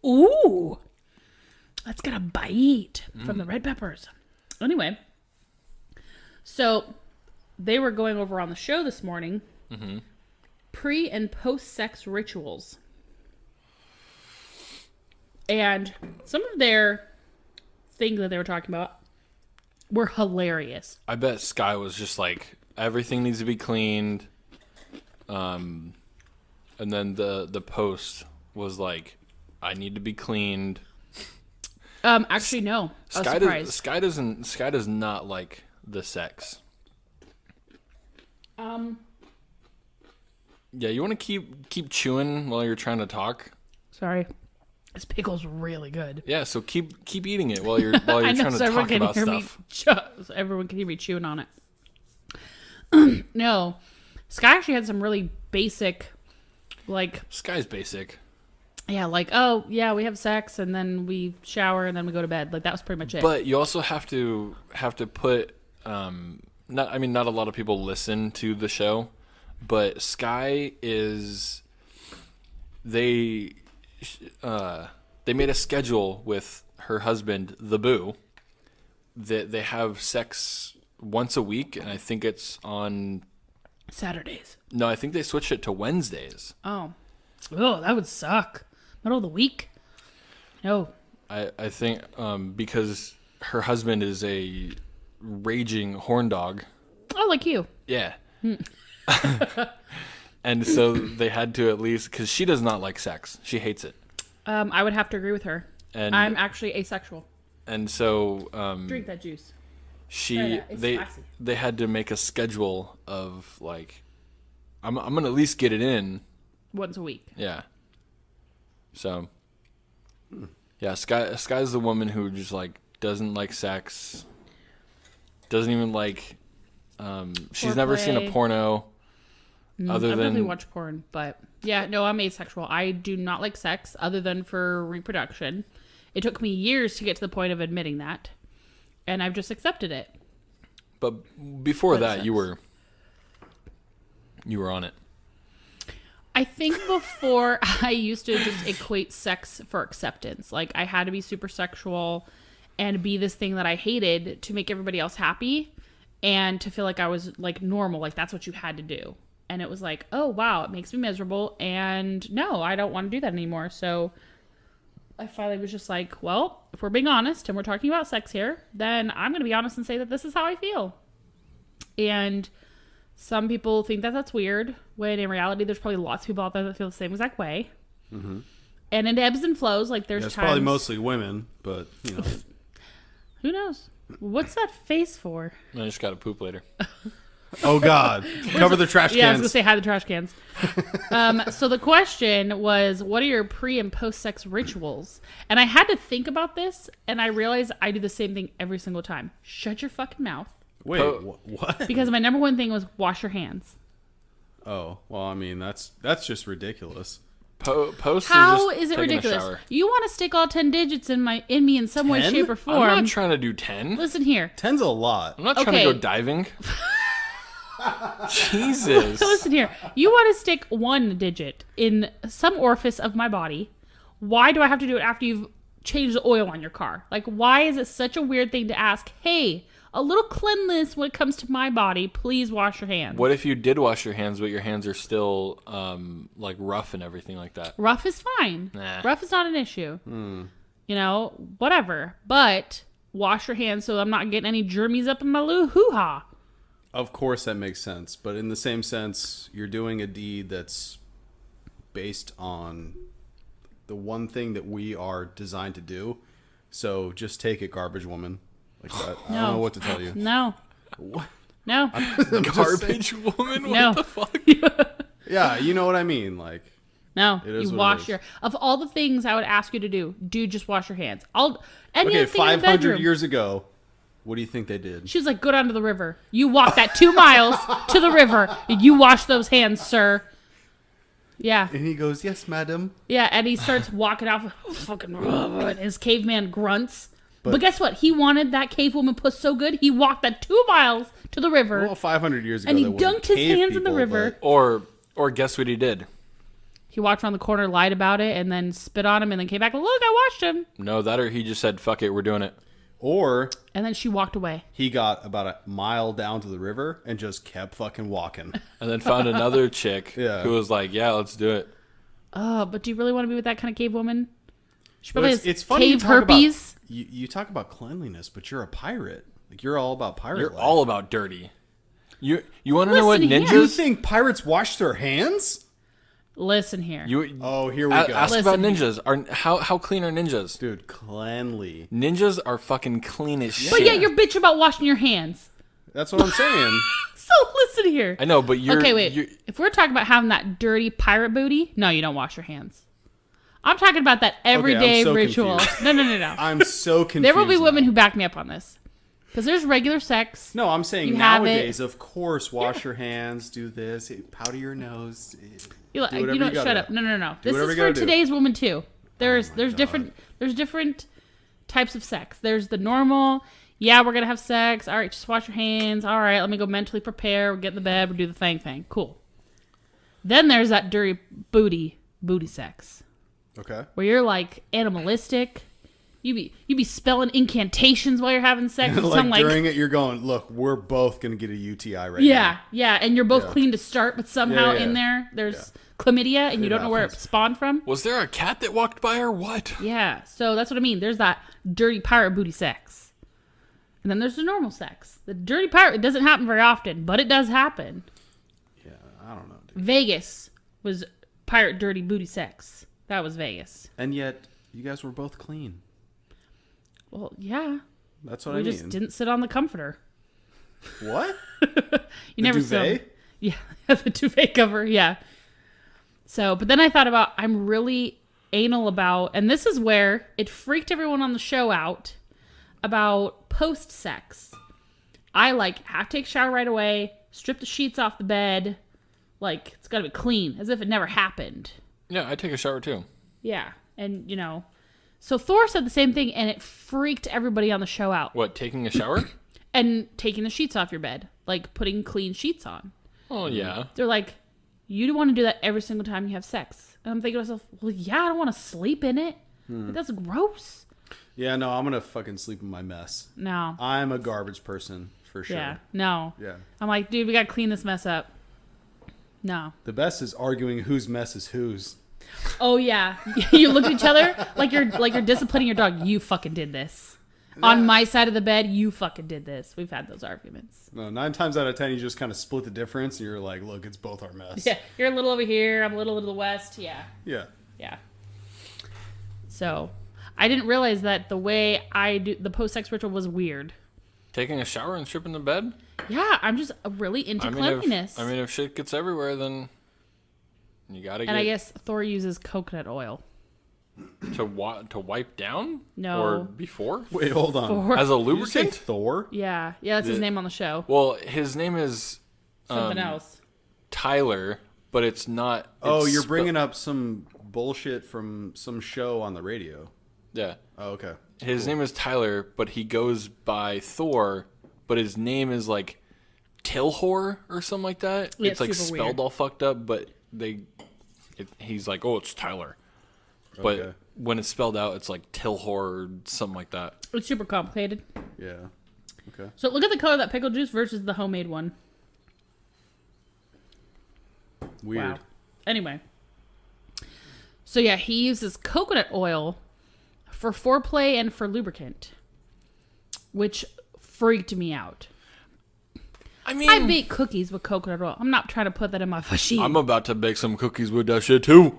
Ooh. That's got a bite from the red peppers. Anyway. So they were going over on the show this morning pre and post sex rituals. And some of their things that they were talking about were hilarious. I bet Sky was just like, everything needs to be cleaned. And then the post was like, I need to be cleaned. Actually, no. I was surprised. Sky does not like the sex. Yeah, you want to keep chewing while you're trying to talk? Sorry. This pickle's really good. Yeah, so keep eating it while you're trying to everyone talk can about hear stuff. so everyone can hear me chewing on it. No. Sky actually had some really basic, like... Sky's basic. Yeah, like, oh, yeah, we have sex, and then we shower, and then we go to bed. Like, that was pretty much it. But you also have to put... not a lot of people listen to the show, but Sky is... They made a schedule with her husband, the Boo, that they have sex once a week, and I think it's on Saturdays. No, I think they switched it to Wednesdays. Oh, that would suck. Middle of the week. No. I think because her husband is a raging horn dog. Oh, like you. Yeah. And so they had to at least, because she does not like sex. She hates it. I would have to agree with her. And I'm actually asexual. And so Drink that juice. It's they spicy. they had to make a schedule of like, I'm gonna at least get it in Once a week. Yeah. So yeah, Sky's the woman who just like doesn't like sex, doesn't even like she's never seen a porno other I than definitely watch porn, but yeah, no, I'm asexual. I do not like sex other than for reproduction. It took me years to get to the point of admitting that, and I've just accepted it. But before that, sex. you were on it. I think before I used to just equate sex for acceptance. Like I had to be super sexual and be this thing that I hated to make everybody else happy and to feel like I was like normal. Like that's what you had to do. And it was like, oh wow, it makes me miserable. And no, I don't want to do that anymore. So I finally was just like, well, if we're being honest and we're talking about sex here, then I'm going to be honest and say that this is how I feel. And some people think that that's weird, when in reality, there's probably lots of people out there that feel the same exact way. Mm-hmm. And it ebbs and flows. Like there's it's times... probably mostly women, but you know, who knows? What's that face for? I just got to poop later. Oh God! Cover the trash Yeah, I was cans. gonna say hide the trash cans. So the question was, what are your pre and post sex rituals? And I had to think about this, and I realized I do the same thing every single time. Shut your fucking mouth. Wait, what? Because my number one thing was wash your hands. Oh, well, I mean that's just ridiculous. Post How is is it taking a ridiculous? shower. You want to stick all 10 digits in me in some way, 10? shape, or I'm form? not trying to do 10. Listen here. 10's a lot. I'm not trying to Okay. go diving. Jesus. Listen here. You want to stick one digit in some orifice of my body. Why do I have to do it after you've changed the oil on your car? Like, why is it such a weird thing to ask? Hey, a little cleanliness when it comes to my body. Please wash your hands. What if you did wash your hands, but your hands are still like rough and everything like that? Rough is fine. Nah. Rough is not an issue. You know, whatever. But wash your hands so I'm not getting any germies up in my hoo-ha. Of course, that makes sense. But in the same sense, you're doing a deed that's based on the one thing that we are designed to do. So just take it, garbage woman. Like that. I don't know what to tell you. No. What? No. Garbage woman? What No. the fuck? Yeah, you know what I mean. Like, No. It is You what it wash is. your... Of all the things I would ask you to do, just wash your hands. Any okay, other thing in the 500 bedroom. years ago, what do you think they did? She was like, go down to the river. You walk that 2 miles to the river. You wash those hands, sir. Yeah. And he goes, "Yes, madam." Yeah, and he starts walking off fucking and his caveman grunts. But guess what? He wanted that cave woman puss so good, he walked that 2 miles to the river. Well, 500 years ago, And he they wasn't dunked his cave hands in the people, river. but- Or guess what he did? He walked around the corner, lied about it, and then spit on him, and then came back. Look, I washed him. No, that or he just said, fuck it, we're doing it. Or And then she walked away. he got about a mile down to the river and just kept fucking walking. And then found another chick Yeah. who was like, yeah, let's do it. Oh, but do you really want to be with that kind of cave woman? She Well, probably has funny you cave talk about- herpes. You talk about cleanliness, but you're a pirate. Like, you're all about pirate You're life. all about dirty. You want to know what Listen here. You ninjas? think pirates wash their hands? Listen here. Oh, here we go. Ask about Listen. ninjas. How clean are ninjas? Dude, cleanly. Ninjas are fucking clean as shit. But yet you're bitch about washing your hands. That's what I'm saying. So listen here. I know, but you're Okay, wait. you're- If we're talking about having that dirty pirate booty, no, you don't wash your hands. I'm talking about that everyday so ritual. confused. No. I'm so confused. There will be women now. who back me up on this. Because there's regular sex. No, I'm saying You have nowadays, it. of course, wash your hands, do this, powder your nose. You whatever know you what? gotta Shut do. up. No. This whatever is you for gotta do. today's woman too. There's God. different types of sex. There's the normal. Yeah, we're gonna have sex. All right, just wash your hands. All right, let me go mentally prepare. We'll get in the bed. We'll do the thing. Cool. Then there's that dirty booty sex Okay. where you're like animalistic. You be spelling incantations while you're having sex. With some like during it, you're going, look, we're both going to get a UTI right yeah, and you're both Yeah. clean to start, but somehow Yeah. in there there's chlamydia and you It don't know where it happens. spawned from. was there a cat that walked by or what? Yeah, so that's what I mean. There's that dirty pirate booty sex. And then there's the normal sex. The dirty pirate, it doesn't happen very often, but it does happen. now. Yeah, I don't know. Dude. Vegas was pirate dirty booty sex. That was Vegas. And yet, you guys were both clean. Well, yeah. That's what We I mean. just didn't sit on the comforter. What? You never duvet? saw. Yeah, the duvet cover, yeah. So, but then I thought about, I'm really anal about, and this is where it freaked everyone on the show out, about post-sex. I have to take a shower right away, strip the sheets off the bed, like, it's gotta be clean, as if it never happened. Yeah, I take a shower too. Yeah, and, so Thor said the same thing, and it freaked everybody on the show out. What, taking a shower? And taking the sheets off your bed, like putting clean sheets on. Oh, yeah. They're like, you don't want to do that every single time you have sex. And I'm thinking to myself, well, yeah, I don't want to sleep in it. Like, that's gross. Yeah, no, I'm going to fucking sleep in my mess. No. I'm a garbage person, for sure. Yeah. No. Yeah. I'm like, dude, we got to clean this mess up. No. The best is arguing whose mess is whose. Oh, yeah. You look at each other like you're disciplining your dog. You fucking did this. On my side of the bed, you fucking did this. We've had those arguments. No, 9 times out of 10, you just kind of split the difference, and you're like, look, it's both our mess. Yeah. You're a little over here. I'm a little to the west. Yeah. Yeah. Yeah. So, I didn't realize that the way I do the post-sex ritual was weird. Taking a shower and stripping the bed? Yeah, I'm just really into cleanliness. If shit gets everywhere, then you gotta get... And I guess Thor uses coconut oil. To wipe down? No. Or before? Wait, hold on. Thor. As a Did you say lubricant? Thor? Yeah, that's his name on the show. Well, his name is Something else. Tyler, but it's not... Oh, it's you're bringing up some bullshit from some show on the radio. Yeah. Oh, okay. His name is Tyler, but he goes by Thor, but his name is like Tilhor or something like that. Yeah, it's like super spelled weird. all fucked up, but he's like, oh, it's Tyler. But Okay. when it's spelled out, it's like Tilhor or something like that. It's super complicated. Yeah. Okay. So look at the color of that pickle juice versus the homemade one. Weird. Wow. Anyway. So yeah, he uses coconut oil for foreplay and for lubricant, which freaked me out. I mean, I bake cookies with coconut oil. I'm not trying to put that in my machine. I'm about to bake some cookies with that shit too.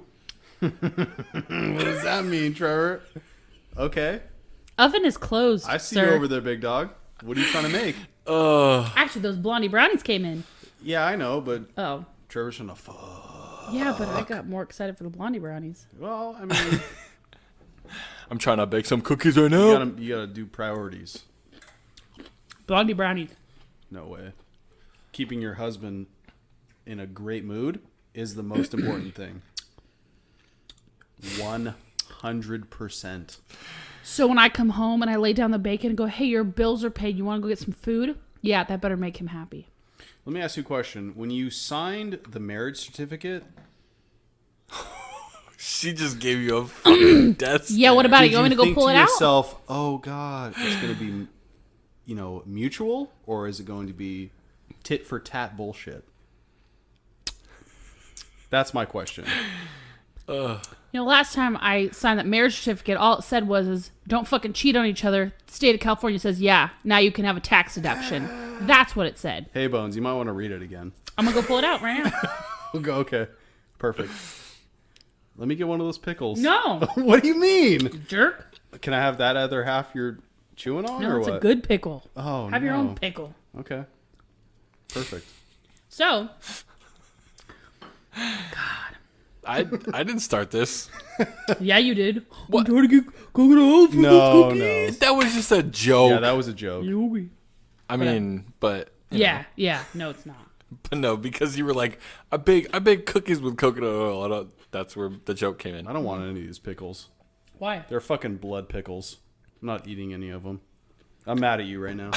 What does that mean, Trevor? Okay. Oven is closed, I see sir. you over there, big dog. What are you trying to make? Actually, those blondie brownies came in. Yeah, I know, but Oh. Trevor's trying to fuck. Yeah, but I got more excited for the blondie brownies. Well, I mean, I'm trying to bake some cookies right now. you gotta do priorities. Blondie brownies. No way. Keeping your husband in a great mood is the most important thing. 100%. So when I come home and I lay down the bacon and go, hey, your bills are paid. You want to go get some food? Yeah, that better make him happy. Let me ask you a question. When you signed the marriage certificate, She just gave you a fucking death stare. Yeah, what about it? did You want me to go think pull to it out? yourself, oh God, it's going to be, mutual, or is it going to be tit for tat bullshit? That's my question. Last time I signed that marriage certificate, all it said was, don't fucking cheat on each other. The state of California says, yeah, now you can have a tax deduction. That's what it said. Hey, Bones, you might want to read it again. I'm going to go pull it out right now. We'll go, okay. Perfect. Let me get one of those pickles. No. What do you mean? Jerk. Can I have that other half you're chewing on, No, or it's what? a good pickle. Oh, Have your no. own pickle. Okay. Perfect. So, I didn't start this. yeah, you did. What? I'm trying to get coconut oil for No, those no. cookies. That was just a joke. Yeah, that was a joke. I mean, but you know. Yeah. No, it's not. But no, because you were like, I bake cookies with coconut oil. That's where the joke came in. I don't want any of these pickles. Why? They're fucking blood pickles. I'm not eating any of them. I'm mad at you right now.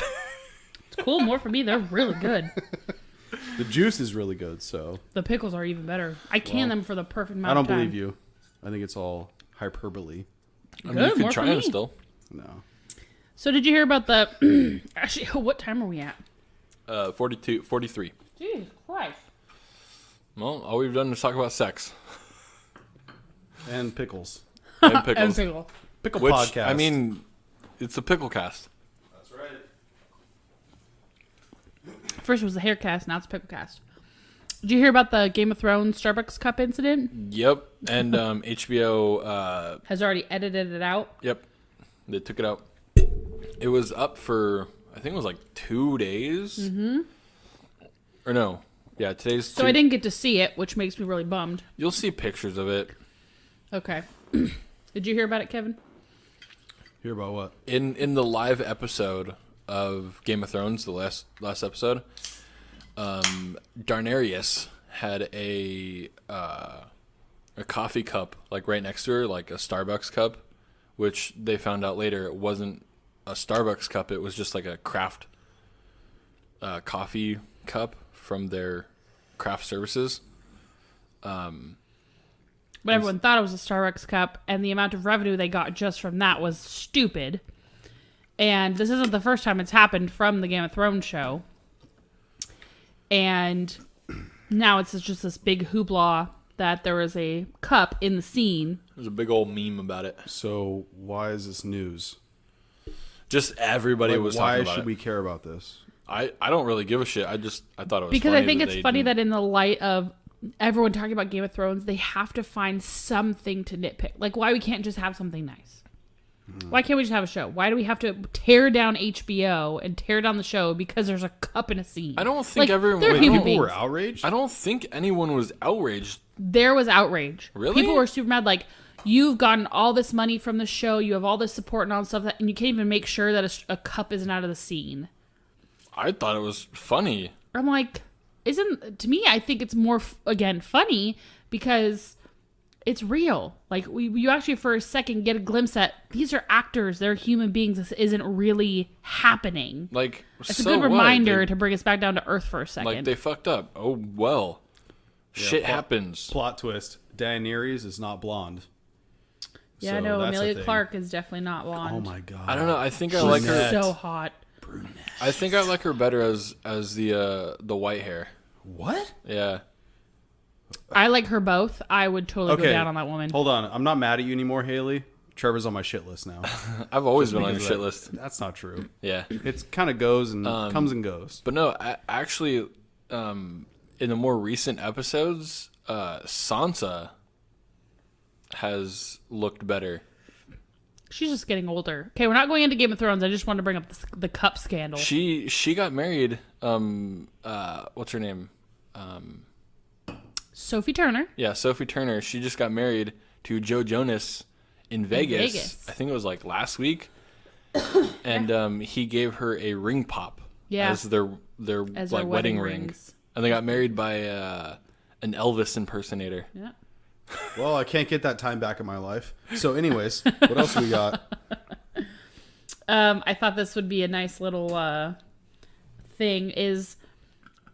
It's cool. More for me. They're really good. The juice is really good, so The pickles are even better. I can them for the perfect amount I don't of time. believe you. I think it's all hyperbole. I mean, Good, you can more try for them me. still. No. So did you hear about the... Actually, what time are we at? 43. Jesus Christ. Well, all we've done is talk about sex And pickles. and And pickles. pickle. Pickle Which, podcast. I mean, it's a pickle cast. That's right. First was the hair cast, now it's pickle cast. Did you hear about the Game of Thrones Starbucks cup incident? Yep. And HBO, Has already edited it out. yep. They took it out. It was up for, I think it was like 2 days. Mm-hmm. Or no. Yeah, today's So I didn't get to see it, which makes me really bummed. You'll see pictures of it. Okay. Did you hear about it, Kevin? Hear about what? In the live episode of Game of Thrones, the last episode, Darnarius had a coffee cup like right next to her, like a Starbucks cup, which they found out later it wasn't a Starbucks cup. It was just like a craft coffee cup from their craft services. But everyone thought it was a Starbucks cup, and the amount of revenue they got just from that was stupid. And this isn't the first time it's happened from the Game of Thrones show. And now it's just this big hoopla that there was a cup in the scene. There's a big old meme about it. So why is this news? Just everybody Like, was why talking about should it. we care about this? I don't really give a shit. I thought it was Because funny I think that it's they funny didn't- that in the light of everyone talking about Game of Thrones, they have to find something to nitpick. Like why we can't just have something nice. Why can't we just have a show? Why do we have to tear down HBO and tear down the show because there's a cup in a scene? I don't think everyone. they're Wait, human people beings. were outraged? I don't think anyone was outraged. There was outrage. Really? People were super mad. Like, you've gotten all this money from the show. You have all this support and all this stuff, and you can't even make sure that a cup isn't out of the scene. I thought it was funny. I'm like, to me, I think it's more, again, funny because it's real. Like, you actually for a second get a glimpse at these are actors. They're human beings. This isn't really happening. Like, It's so a good what? reminder to bring us back down to earth for a second. Like, they fucked up. Oh, well. Shit happens. Plot twist. Daenerys is not blonde. yeah, So I know. that's a Amelia thing. Clark is definitely not blonde. Oh my god. I don't know. I think I like her. So hot. I think I like her better as the white hair. What? Yeah. I like her both. I would totally go down on that woman. Hold on. I'm not mad at you anymore, Haley. Trevor's on my shit list now. I've always been on your Because shit that- list. That's not true. Yeah. It kind of goes and comes and goes. But no, actually, in the more recent episodes, Sansa has looked better. She's just getting older. Okay, we're not going into Game of Thrones. I just wanted to bring up the cup scandal. She got married. What's her name? Sophie Turner. Yeah, Sophie Turner. She just got married to Joe Jonas in Vegas. Vegas. I think it was like last week. And he gave her a ring pop as their As like their wedding wedding ring. rings. And they got married by an Elvis impersonator. Yeah. Well, I can't get that time back in my life. So, anyways, what else we got? I thought this would be a nice little thing. Is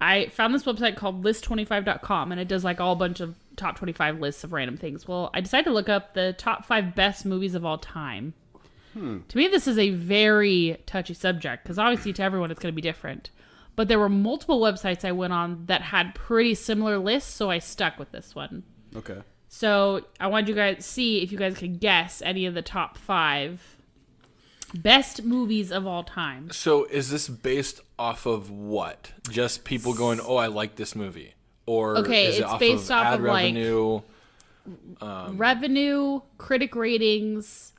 I found this website called list25.com, and it does like all a bunch of top 25 lists of random things. Well, I decided to look up the top 5 best movies of all time. To me, this is a very touchy subject because obviously to everyone it's going to be different. But there were multiple websites I went on that had pretty similar lists, so I stuck with this one. Okay. So I wanted you guys to see if you guys could guess any of the top 5 best movies of all time. So is this based off of what? Just people going, "Oh, I like this movie," or Okay, is it it's off based of off ad of, like, revenue? Revenue, critic ratings.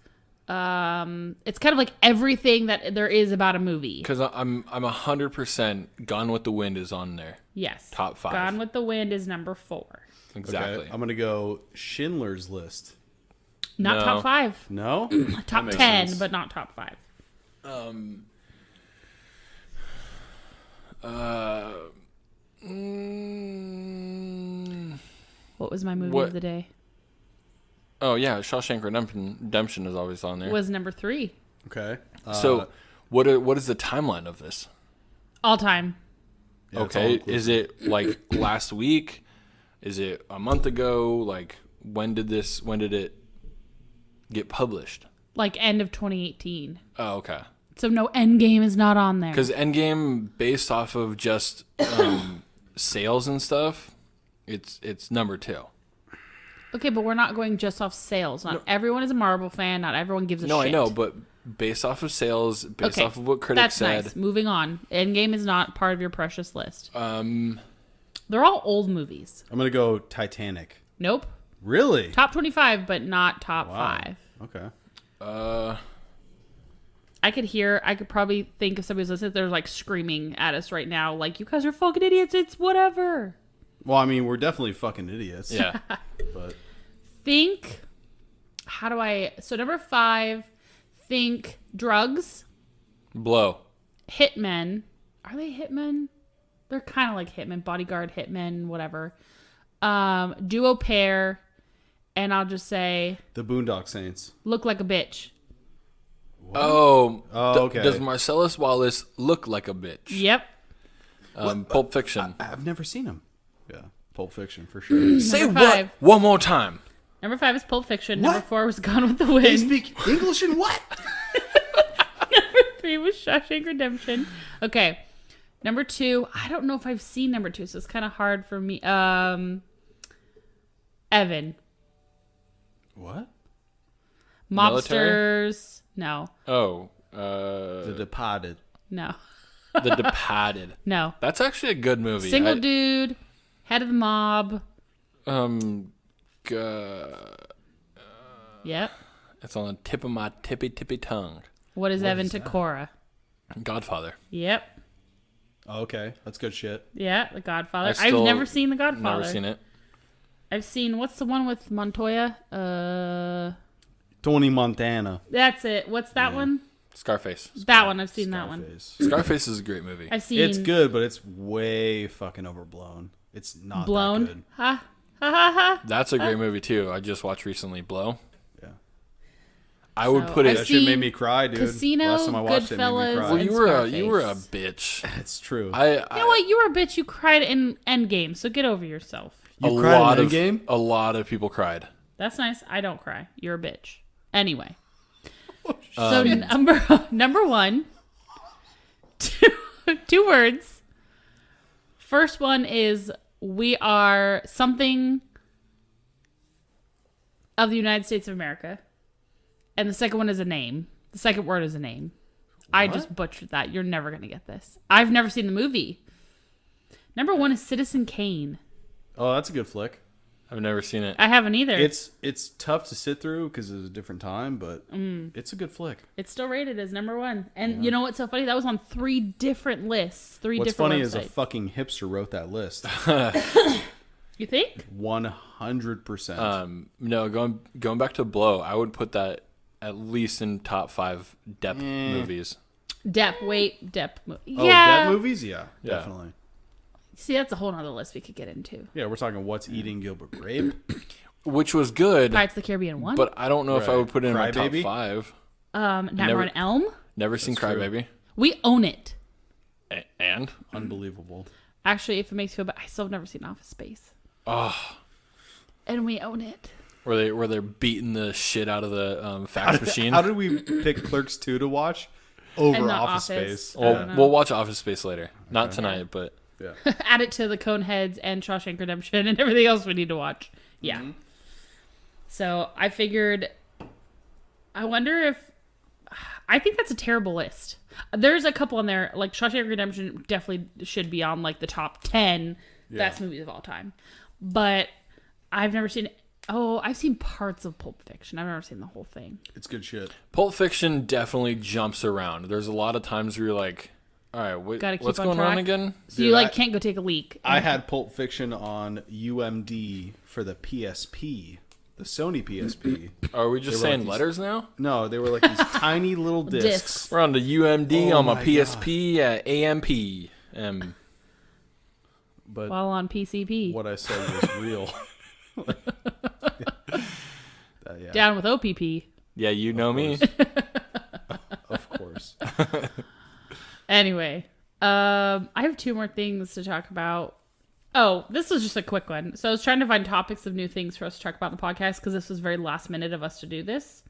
It's kind of like everything that there is about a movie. Because I'm 100% Gone with the Wind is on there. Yes. Top 5. Gone with the Wind is number 4. Exactly. Okay, I'm gonna go Schindler's List. Not No. top 5. No. Top makes 10, sense. but not top 5. What was my movie What- of the day? Oh yeah, Shawshank Redemption is always on there. Was number 3. Okay. So what is the timeline of this? All time. yeah, it's all Okay, inclusive. is it like last week? Is it a month ago? Like when did it get published? Like end of 2018. Oh, okay. So no Endgame is not on there. Because Endgame, based off of just sales and stuff, it's number 2. Okay, but we're not going just off sales. Not everyone is a Marvel fan. Not everyone gives a No, shit. I know, but based off of sales, based Okay, off of what critics that's said, nice. Moving on. Endgame is not part of your precious list. They're all old movies. I'm gonna go Titanic. Nope. Really? Top 25, but not top Wow. 5. Okay. I could probably think if somebody's listening, they're like screaming at us right now, like, you guys are fucking idiots. It's whatever. Well, I mean, we're definitely fucking idiots. yeah. But So number 5, think drugs, Blow. hitmen. Are they hitmen? They're kind of like hitmen, bodyguard, hitmen, whatever. Duo pair, and I'll just say, the Boondock Saints. look like a bitch. Oh, okay. Does Marcellus Wallace look like a bitch? Yep. Pulp Fiction. I've never seen them. Yeah, Pulp Fiction for sure. Say Number what? 5. One more time. Number 5 is Pulp Fiction. What? Number 4 was Gone with the They Wind. speak English and what? Number 3 was Shawshank Redemption. Okay. Number 2, I don't know if I've seen number 2, so it's kind of hard for me. Evan. What? Military? Mobsters. No. Oh, The Departed. No. The Departed. No. That's actually a good movie. Single dude, head of the mob. Um, Yep. It's on the tip of my tippy tongue. What is What Evan is to that? Cora? Godfather. Yep. Oh, okay, that's good shit. Yeah, The Godfather. I I've still never seen The Godfather. Never seen it. I've seen, what's the one with Montoya? Tony Montana. That's it. What's that Yeah. one? Scarface. That one. I've seen that one. Scarface. Scarface is a great movie. I've seen It's good, but it's way fucking overblown. It's not Blown. that good. Ha ha ha ha. That's a great movie too. I just watched recently. Blow. Yeah. I would So, put I've it. That shit seen made me cry, dude. Casino, Last time I watched it, made me Goodfellas, cry. Well, and you were a Scarface. bitch. It's true. I You know what? You were a bitch. You cried in Endgame, so get over yourself. You a cried in lot of Endgame? a lot of people cried. That's nice. I don't cry. You're a bitch. Anyway. Oh, So number one, two words. First one is we are something of the United States of America. And the second one is a name. The second word is a name. I just butchered that. You're never going to get this. I've never seen the movie. Number one is Citizen Kane. Oh, that's a good flick. I've never seen it. I haven't either. It's tough to sit through because it's a different time, but it's a good flick. It's still rated as number one. And you know what's so funny? That was on 3 different lists. What's different funny websites. is a fucking hipster wrote that list. You think? 100%. No, going back to Blow, I would put that at least in top 5 Depp movies. Depp. Oh, Yeah. Depp movies? Yeah, Yeah. definitely. See, that's a whole nother list we could get into. Yeah, we're talking What's Eating Gilbert Grape. Which was good, Pirates of the Caribbean 1. but I don't know if I Right. would put it in my top Crybaby? 5. Nightmare never- on Elm. Never seen That's true. Crybaby. We own it. And? Unbelievable. Actually, if it makes you feel bad, I still have never seen Office Space. Oh, And we own it. where they're beating the shit out of the fax machine. How did we pick Clerks 2 to watch over And the Office Office. Space? I don't Well, know. we'll watch Office Space later. Not tonight, but Yeah. Add it to the Coneheads and Shawshank Redemption and everything else we need to watch. Yeah. So I figured, I wonder if, I think that's a terrible list. There's a couple on there, like Shawshank Redemption definitely should be on like the top 10 best movies of all time. But I've never seen, I've seen parts of Pulp Fiction. I've never seen the whole thing. It's good shit. Pulp Fiction definitely jumps around. There's a lot of times where you're like, all right, Gotta keep what's on going track. on again? So you Dude, like can't go take a leak. I had Pulp Fiction on UMD for the PSP, the Sony PSP. Are we just They were saying like these- letters now? No, they were like these tiny little discs. Discs. We're on the UMD Oh on my my PSP at AMP. But While on PCP. what I said was real. Yeah, Down with OPP. Yeah, you know me. of course. Anyway, I have 2 more things to talk about. Oh, this was just a quick one. So I was trying to find topics of new things for us to talk about in the podcast because this was very last minute of us to do this.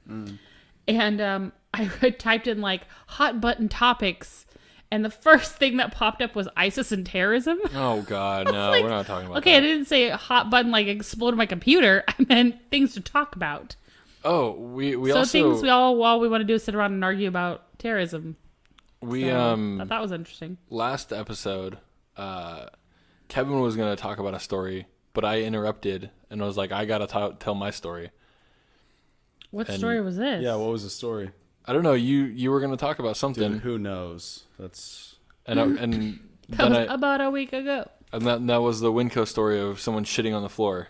And I typed in like hot button topics, and the first thing that popped up was ISIS and terrorism. Oh God, no, like, we're not talking about Okay, I that. didn't say hot button like exploded my computer. I meant things to talk about. Oh, we So also things all we want to do is sit around and argue about terrorism. we So I thought that was interesting. last episode, Kevin was gonna talk about a story, but I interrupted and was like, I gotta tell my story. What And- story was this? Yeah, what was the story? I don't know. You were gonna talk about something, Dude, who knows? That's and then that was I about a week ago. and that was the Winco story of someone shitting on the floor.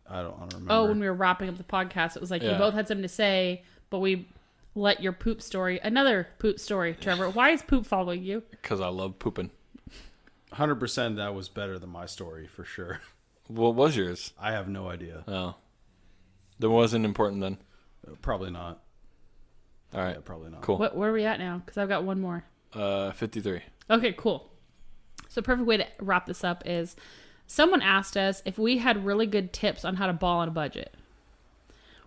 I don't remember. Oh, when we were wrapping up the podcast, it was like you Yeah. both had something to say, but we let your poop story, another poop story, Trevor. Why is poop following you? Because I love pooping. 100% that was better than my story for sure. What was yours? I have no idea. Oh, that wasn't important then. Probably not. All right, Yeah, probably not. cool. Where are we at now? Because I've got one more. 53. Okay, cool. So perfect way to wrap this up is someone asked us if we had really good tips on how to ball on a budget.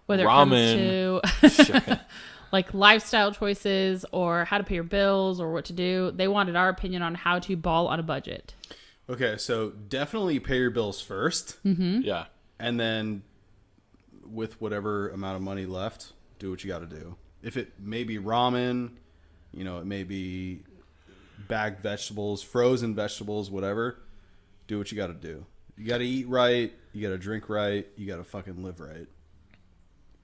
Whether Ramen. it comes to like lifestyle choices or how to pay your bills or what to do. They wanted our opinion on how to ball on a budget. Okay, so definitely pay your bills first, Yeah. and then with whatever amount of money left, do what you got to do. If it may be ramen, it may be bagged vegetables, frozen vegetables, whatever, do what you got to do. You got to eat right, you got to drink right, you got to fucking live right.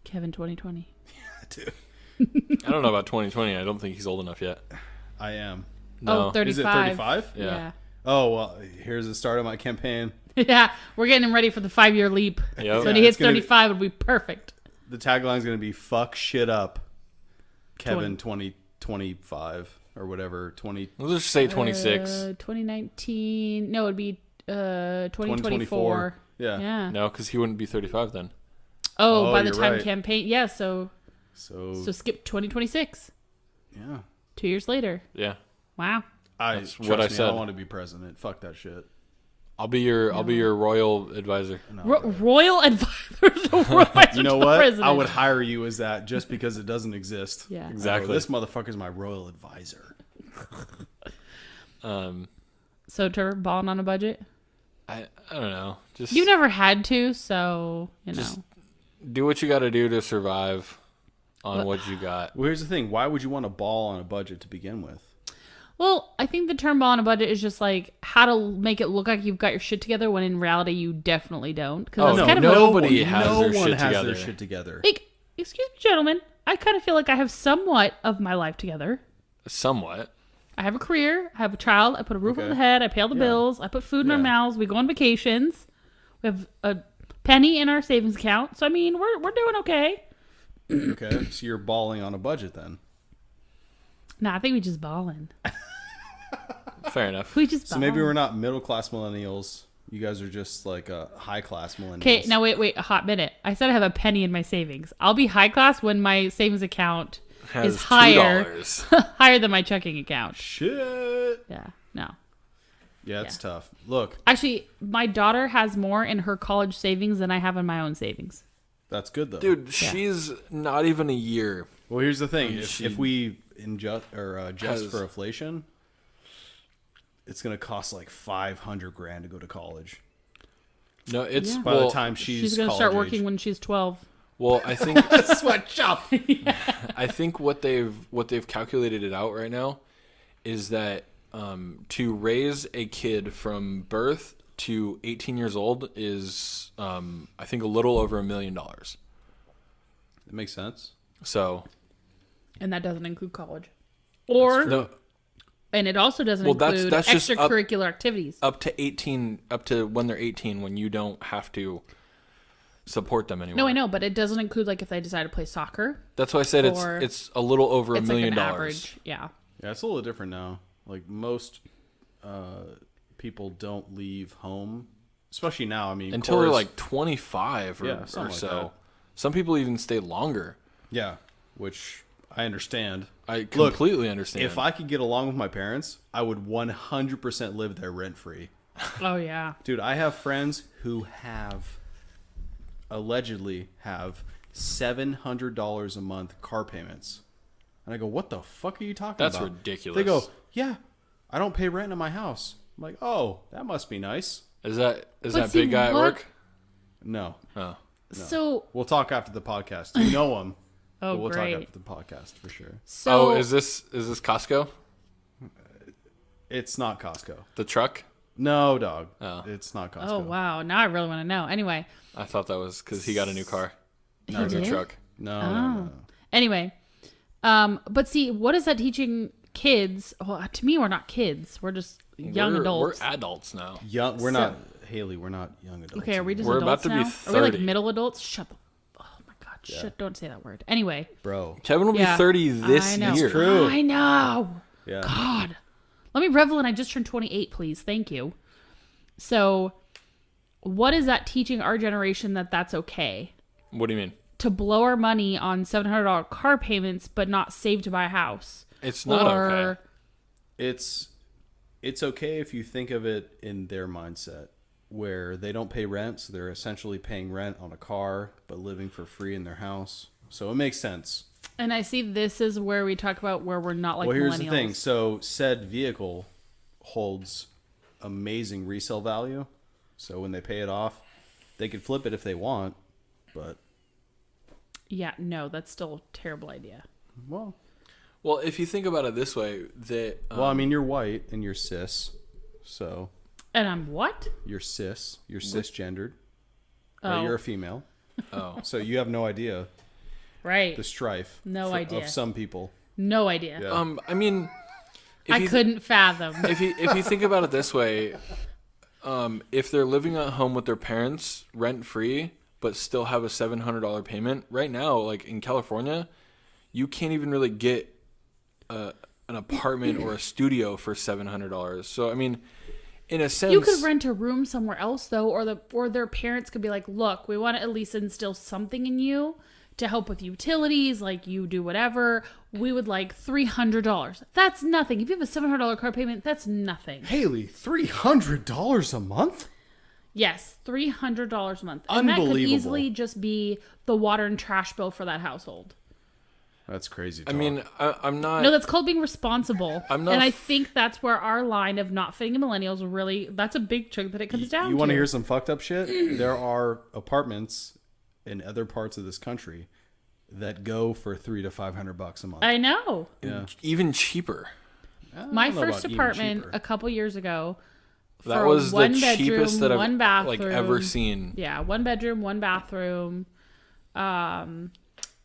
Kevin 2020. Dude, I don't know about 2020. I don't think he's old enough yet. I am. No. Oh, 35. Is it 35? Yeah. Oh, well, here's the start of my campaign. Yeah, we're getting him ready for the 5-year leap. Yep. So when Yeah, he it's hits gonna be- 35, it'll be perfect. The tagline's going to be "Fuck shit up, Kevin 2025" or whatever. 20. Let's just say 26. 2019. No, it'd be 2024. Yeah. Yeah. No, because he wouldn't be 35 then. Oh, Oh, by the you're time right. campaign. Yeah, so So skip 2026. yeah. 2 years later. Yeah. Wow. That's Trust what I me, said. I want to be president. Fuck that shit. I'll be your royal advisor. No, Royal advisor. Royal advisor you know to the what? president. I would hire you as that just because it doesn't exist. Yeah. Exactly. Oh, this motherfucker's my royal advisor. So, Trevor, balling on a budget? I don't know. Just You never had to, so, Just- do what you got to do to survive on what you got. Well, here's the thing. Why would you want to ball on a budget to begin with? Well, I think the term ball on a budget is just like how to make it look like you've got your shit together when in reality you definitely don't. Because Oh, it's kind of nobody no has one their shit has together. their shit together. like, excuse me, gentlemen. I kind of feel like I have somewhat of my life together. Somewhat. I have a career. I have a child. I put a roof over Okay. the head. I pay all the bills. I put food in our Yeah. mouths. We go on vacations. We have a penny in our savings account. So I mean, we're doing okay. Okay, so you're balling on a budget then. Nah, I think we just balling. Fair enough. We just So ballin'. maybe we're not middle class millennials. You guys are just like high class millennials. Okay, now wait, a hot minute. I said I have a penny in my savings. I'll be high class when my savings account Has is higher $2. higher than my checking account. Shit. Yeah, no. Yeah, it's tough. Look, Actually, my daughter has more in her college savings than I have in my own savings. that's good though. Dude, she's not even a year. Well, here's the thing. And If we adjust has- for inflation, it's going to cost like $500,000 to go to college. No, it's Yeah. By well, the time she's going to start college working age. when she's 12. well, I think Sweatshop. I think what they've calculated it out right now is that to raise a kid from birth to 18 years old is I think a little over $1 million. It makes sense. So And that doesn't include college. Or, no, and it also doesn't Well, that's include just up- extracurricular activities. up to when they're 18, when you don't have to support them anymore. No, I know, but it doesn't include like if they decide to play soccer. That's why I said Or- it's a little over $1 It's like million. an average. Yeah. Yeah, it's a little different now. Like most people don't leave home, especially now. I mean, Until they're Cora's- like 25 or, Yeah, or something like so. that. Some people even stay longer. yeah, which I understand. I completely understand. If I could get along with my parents, I would 100% live there rent free. Oh, yeah. Dude, I have friends who allegedly have $700 a month car payments. And I go, what the fuck are you talking That's about? ridiculous. They go, yeah, I don't pay rent in my house. I'm like, oh, that must be nice. Is that But that see, big guy what- at work? No. Oh. So, We'll talk after the podcast. You know him. oh, But we'll great. talk after the podcast for sure. So, Is this Costco? It's not Costco. The truck? No, dog. Oh. It's not Costco. oh, wow. Now I really want to know. Anyway. I thought that was because he got a new car. He Or a new did? truck. No, Oh. no. Anyway. But see, what is that teaching kids? Well, to me, we're not kids. We're just young adults. We're adults now. Young, we're not, Haley, we're not young adults. Okay, are we just We're adults about to be now? Are we like 30. middle adults? Shut the... Oh, my God. Shit, don't say that word. Anyway. Bro. Kevin will Yeah, be 30 this I know. year. True. I know. Yeah. God. Let me revel in I just turned 28, please. Thank you. So, what is that teaching our generation that that's okay? What do you mean? To blow our money on $700 car payments, but not save to buy a house? It's not okay. It's okay if you think of it in their mindset where they don't pay rent, so they're essentially paying rent on a car but living for free in their house. So it makes sense. And I see this is where we talk about where we're not like Well, here's millennials. the thing. So said vehicle holds amazing resale value. So when they pay it off, they could flip it if they want, but Yeah, no, that's still a terrible idea. well, Well, if you think about it this way, that I mean, you're white and you're cis, so And I'm what? you're cisgendered. Oh. You're a female, oh, so you have no idea. Right. The strife. No idea. Of some people. No idea. Yeah. I mean, I couldn't fathom. if you think about it this way, if they're living at home with their parents rent free but still have a $700 payment right now, like in California, you can't even really get an apartment or a studio for $700. So I mean, in a sense, You could rent a room somewhere else though, or their parents could be like, "Look, we want to at least instill something in you to help with utilities, like you do whatever. We would like $300. That's nothing. If you have a $700 car payment, that's nothing." Haley, $300 a month? Yes, $300 a month. And that could Unbelievable. easily just be the water and trash bill for that household. That's crazy. I mean, I'm not. No, that's called being responsible. I'm not and I think that's where our line of not fitting in millennials really, that's a big chunk that it comes down to. You want to hear some fucked up shit? There are apartments in other parts of this country that go for $300 to $500 a month. I know. Yeah. Even cheaper. My know first about even apartment cheaper. a couple years ago. That for was the one cheapest that bedroom, I've one bathroom, like ever seen. Yeah, 1 bedroom, 1 bathroom.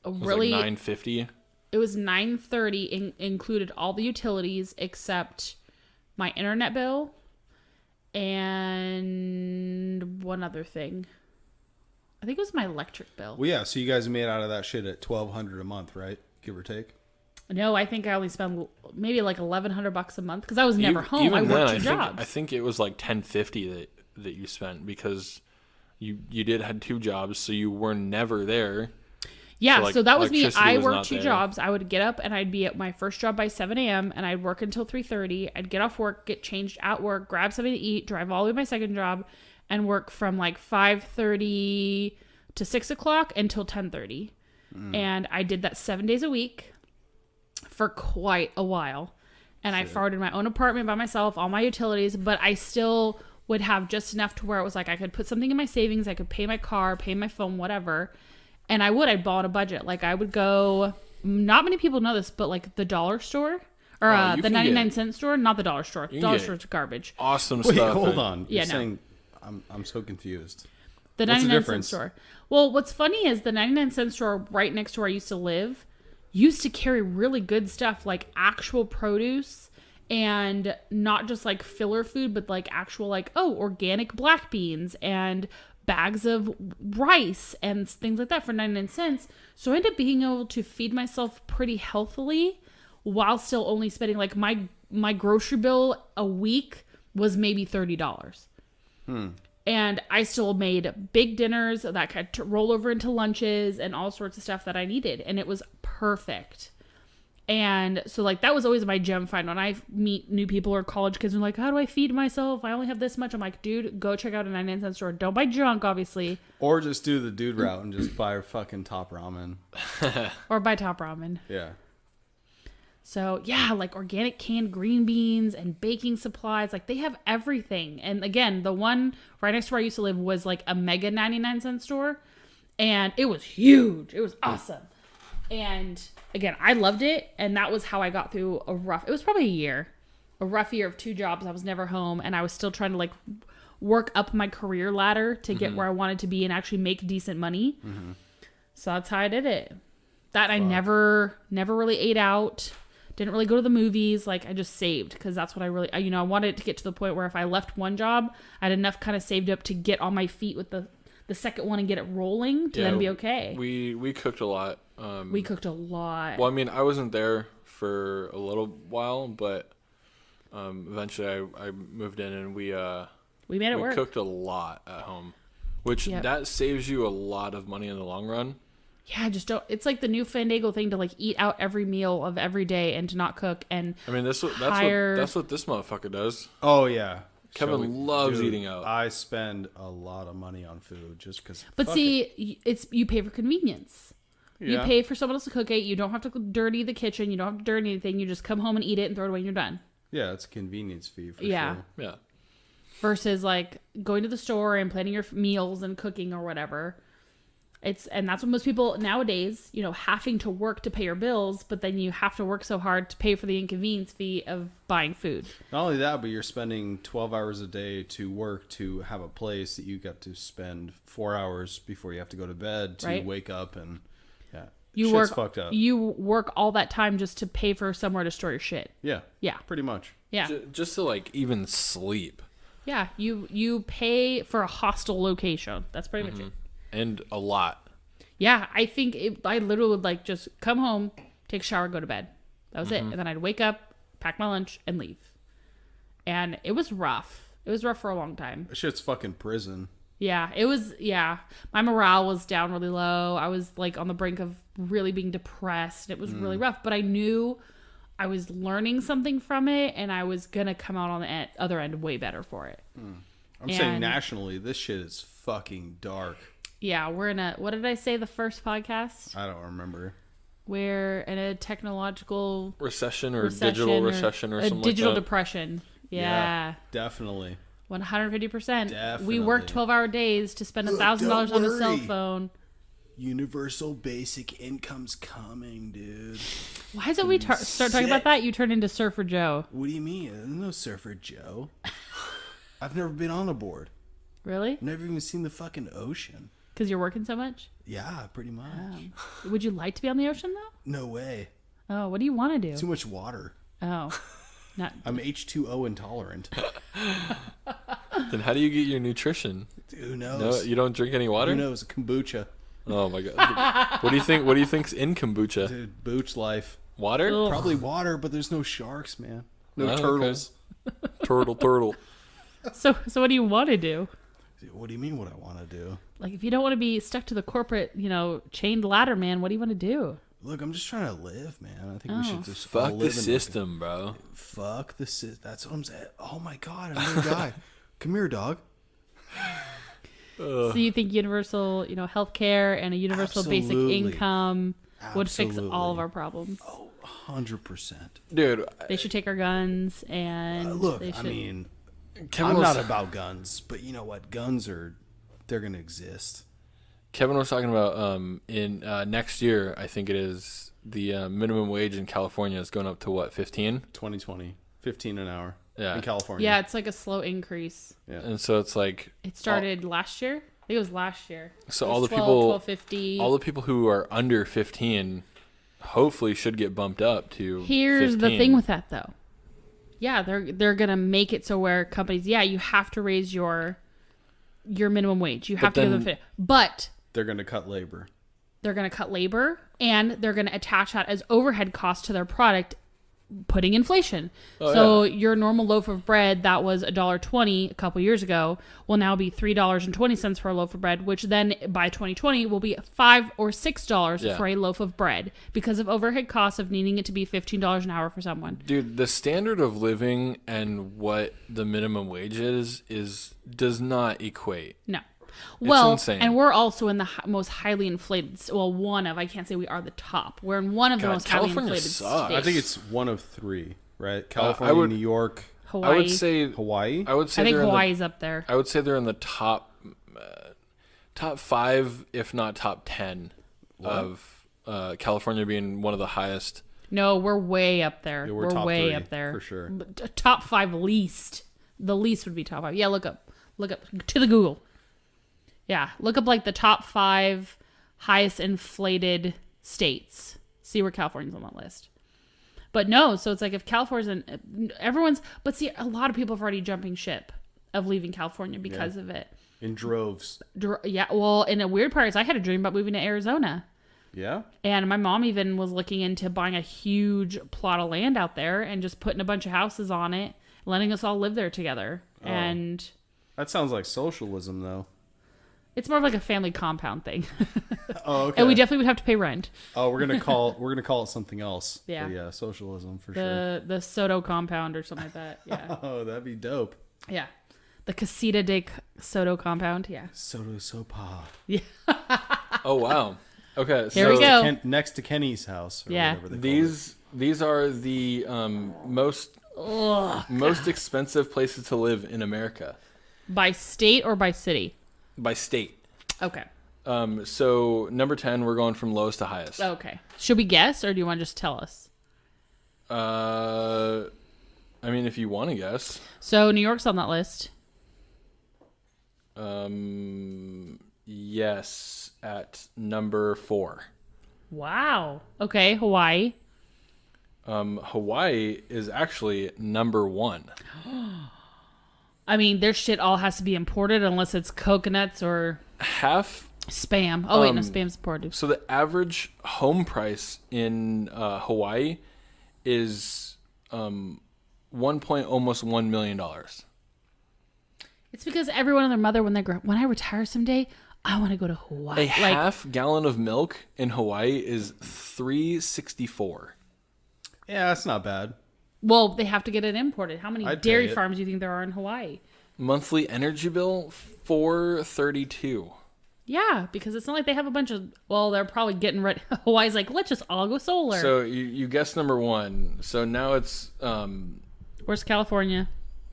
It was Really, like $950. it was $930. Included all the utilities except my internet bill and one other thing. I think it was my electric bill. Well, yeah. So you guys made out of that shit at $1,200 a month, right? Give or take. No, I think I only spent maybe like $1,100 a month because I was never home. Even I worked then, two jobs. I think it was like $1050 that you spent because you had 2 jobs, so you were never there. Yeah, So, like, so that was me. electricity I was worked not 2 there. jobs. I would get up and I'd be at my first job by 7 a.m. and I'd work until 3:30. I'd get off work, get changed at work, grab something to eat, drive all the way to my second job, and work from like 5:30 to 6 o'clock until 10:30. And I did that 7 days a week for quite a while. And I farted in my own apartment by myself, all my utilities, but I still would have just enough to where it was like I could put something in my savings, I could pay my car, pay my phone, whatever. And I'd ball on a budget. Like I would go, not many people know this, but like the dollar store or you the can 99-cent store, not the dollar store. can Dollar get- store's garbage. Awesome Wait, stuff. hold on. Yeah, You're no. saying I'm so confused. The What's the 99-cent difference? store. Well, what's funny is the 99-cent store right next to where I used to live used to carry really good stuff like actual produce and not just like filler food, but like actual like, organic black beans and bags of rice and things like that for 99 cents. So I ended up being able to feed myself pretty healthily while still only spending like my grocery bill a week was maybe $30. And I still made big dinners that could roll over into lunches and all sorts of stuff that I needed. And it was perfect. And so like that was always my gem find when I meet new people or college kids and like, how do I feed myself? I only have this much. I'm like, dude, go check out a 99-cent store. Don't buy junk, obviously. Or just do the dude route and just buy fucking Top Ramen. Or buy Top Ramen. Yeah. So yeah, like organic canned green beans and baking supplies, like they have everything. And again, the one right next to where I used to live was like a mega 99-cent store, and it was huge. It was awesome. And again, I loved it, and that was how I got through it was probably a rough year of 2 jobs. I was never home, and I was still trying to like work up my career ladder to get where I wanted to be and actually make decent money. So that's how I did it. That I never really ate out. Didn't really go to the movies. Like I just saved because that's what I wanted it to get to the point where if I left one job, I had enough kind of saved up to get on my feet with the second one and get it rolling to then be okay. We cooked a lot. We cooked a lot. Well, I mean, I wasn't there for a little while, but eventually I moved in and we made it work. cooked a lot at home, which that saves you a lot of money in the long run. Yeah, just don't. It's like the new Fandango thing to like eat out every meal of every day and to not cook. And I mean, that's what this motherfucker does. Oh yeah. Kevin loves Dude, eating out. I spend a lot of money on food just because. But see, you pay for convenience. You Yeah. pay for someone else to cook it. You don't have to dirty the kitchen. You don't have to dirty anything. You just come home and eat it and throw it away and you're done. Yeah, it's a convenience fee for Yeah. sure. Yeah. Versus like going to the store and planning your meals and cooking or whatever. And that's what most people nowadays, having to work to pay your bills, but then you have to work so hard to pay for the inconvenience fee of buying food. Not only that, but you're spending 12 hours a day to work to have a place that you got to spend 4 hours before you have to go to bed to Right. wake up and yeah. Shit's fucked up. You work all that time just to pay for somewhere to store your shit. Yeah. Yeah. Pretty much. Yeah. Just to like even sleep. Yeah. You pay for a hostel location. That's pretty much it. And a lot. Yeah. I literally would like just come home, take a shower, go to bed. That was it. And then I'd wake up, pack my lunch, and leave. And it was rough. It was rough for a long time. That shit's fucking prison. Yeah, it was, yeah. My morale was down really low. I was like on the brink of really being depressed. It was really rough, but I knew I was learning something from it and I was going to come out on the other end way better for it. I'm saying nationally, this shit is fucking dark. Yeah, we're in what did I say the first podcast? I don't remember. We're in a technological Recession or digital recession or something digital like that. depression. Yeah. Definitely. 150%. Definitely. We work 12-hour days to spend $1,000 on a cell phone. Universal basic income's coming, dude. Why is it we start talking about that? You turn into Surfer Joe. What do you mean? There's no Surfer Joe. I've never been on a board. Really? Never even seen the fucking ocean. Because you're working so much? Yeah, pretty much. Would you like to be on the ocean, though? No way. Oh, what do you want to do? Too much water. Oh. I'm H2O intolerant. Then how do you get your nutrition? Who knows? No, you don't drink any water? Who knows? Kombucha. Oh my god. What do you think? What do you think's in kombucha? Dude, booch life. Water? Ugh. Probably water, but there's no sharks, man. No Oh, okay. turtles. Turtle. So what do you want to do? What do you mean what I want to do? Like, if you don't want to be stuck to the corporate, chained ladder, man, what do you want to do? Look, I'm just trying to live, man. I think we should just Fuck all the live in system, bro. Fuck the system. That's what I'm saying. Oh my god, another guy. Come here, dog. So you think universal, healthcare and a universal basic Absolutely. income would fix Absolutely. all of our problems? Oh, 100%. Dude, They should take our guns and Look, they should... I mean, Kevin I'm was, not about guns, but you know what? They're going to exist. Kevin was talking about in next year, I think it is, the minimum wage in California is going up to what, 15? 2020. 15 an hour. Yeah. In California. Yeah, it's like a slow increase. Yeah. And so it's like It started last year. I think it was last year. So It was all the 12, people 12.50. all the people who are under 15 hopefully should get bumped up to Here's 15. the thing with that, though. Yeah, they're gonna make it so where companies, you have to raise your minimum wage. You have to give them fit, but They're going to cut labor. they're gonna cut labor and they're gonna attach that as overhead cost to their product, putting inflation. So your normal loaf of bread that was $1.20 a couple years ago will now be $3.20 for a loaf of bread, which then by 2020 will be $5 or $6 for a loaf of bread because of overhead costs of needing it to be $15 an hour for someone. Dude, the standard of living and what the minimum wage is does not equate. No. Well, insane. and we're also in the most highly inflated. Well, I can't say we are the top. We're in one of the God, most highly California inflated sucks. states. I think it's one of three, right? California, would- New York, Hawaii. I would say Hawaii. I would say I think they're Hawaii's up there. I would say they're in the top 5 if not top 10 of California being one of the highest. No, we're way up there. Yeah, we're top way three, up there for sure. Top 5 least. The least would be top 5. Yeah, look up to the Google. Yeah, look up like the top 5 highest inflated states. See where California's on that list. But no, so it's like if California's but see, a lot of people have already jumping ship of leaving California because of it. In droves. Yeah, well, and the weird part is I had a dream about moving to Arizona. Yeah? And my mom even was looking into buying a huge plot of land out there and just putting a bunch of houses on it, letting us all live there together. And That sounds like socialism, though. it's more of like a family compound thing. Oh, okay. And we definitely would have to pay rent. Oh, we're gonna call it something else. Yeah. But yeah, socialism for sure. The Soto compound or something like that. Yeah. Oh, that'd be dope. Yeah. The Casita de Soto compound. Yeah. Soto Sopa. Oh wow. Okay, Here so we go. Next to Kenny's house. Or Yeah. whatever they call these are the most expensive places to live in America By state or by city? by state. Okay. So number 10, we're going from lowest to highest. Okay. Should we guess or do you want to just tell us? I mean, if you want to guess. So New York's on that list. Yes, at number 4. Wow. Okay, Hawaii. Hawaii is actually number 1. I mean, their shit all has to be imported unless it's coconuts or Half. spam. Oh, wait, no, spam's imported. So the average home price in Hawaii is almost $1 million. It's because everyone and their mother, when I retire someday, I want to go to Hawaii. A half gallon of milk in Hawaii is $3.64. Yeah, that's not bad. Well, they have to get it imported. How many I'd dairy pay it. farms do you think there are in Hawaii? Monthly energy bill $432. Yeah, because it's not like they have a bunch of. Well, they're probably getting ready. Hawaii's like, let's just all go solar. So you guessed number 1. So now it's Where's California?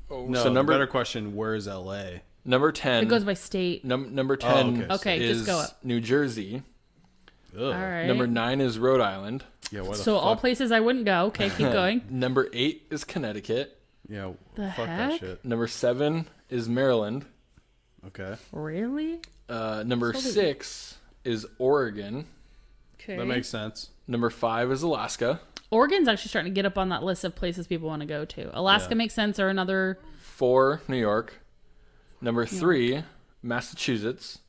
No, so better question, where's LA? number 10. It goes by state. Number 10 Okay, is just go up. New Jersey. Ugh. All right. Number 9 is Rhode Island. Yeah, why the So fuck? all places I wouldn't go. Okay, keep going. Number 8 is Connecticut. Yeah, The fuck heck? that shit. Number 7 is Maryland. Okay. Really? Number Totally. 6 is Oregon. Okay. That makes sense. Number 5 is Alaska. Oregon's actually starting to get up on that list of places people want to go to. Alaska Yeah. makes sense, or another. 4, New York. Number 3, Massachusetts.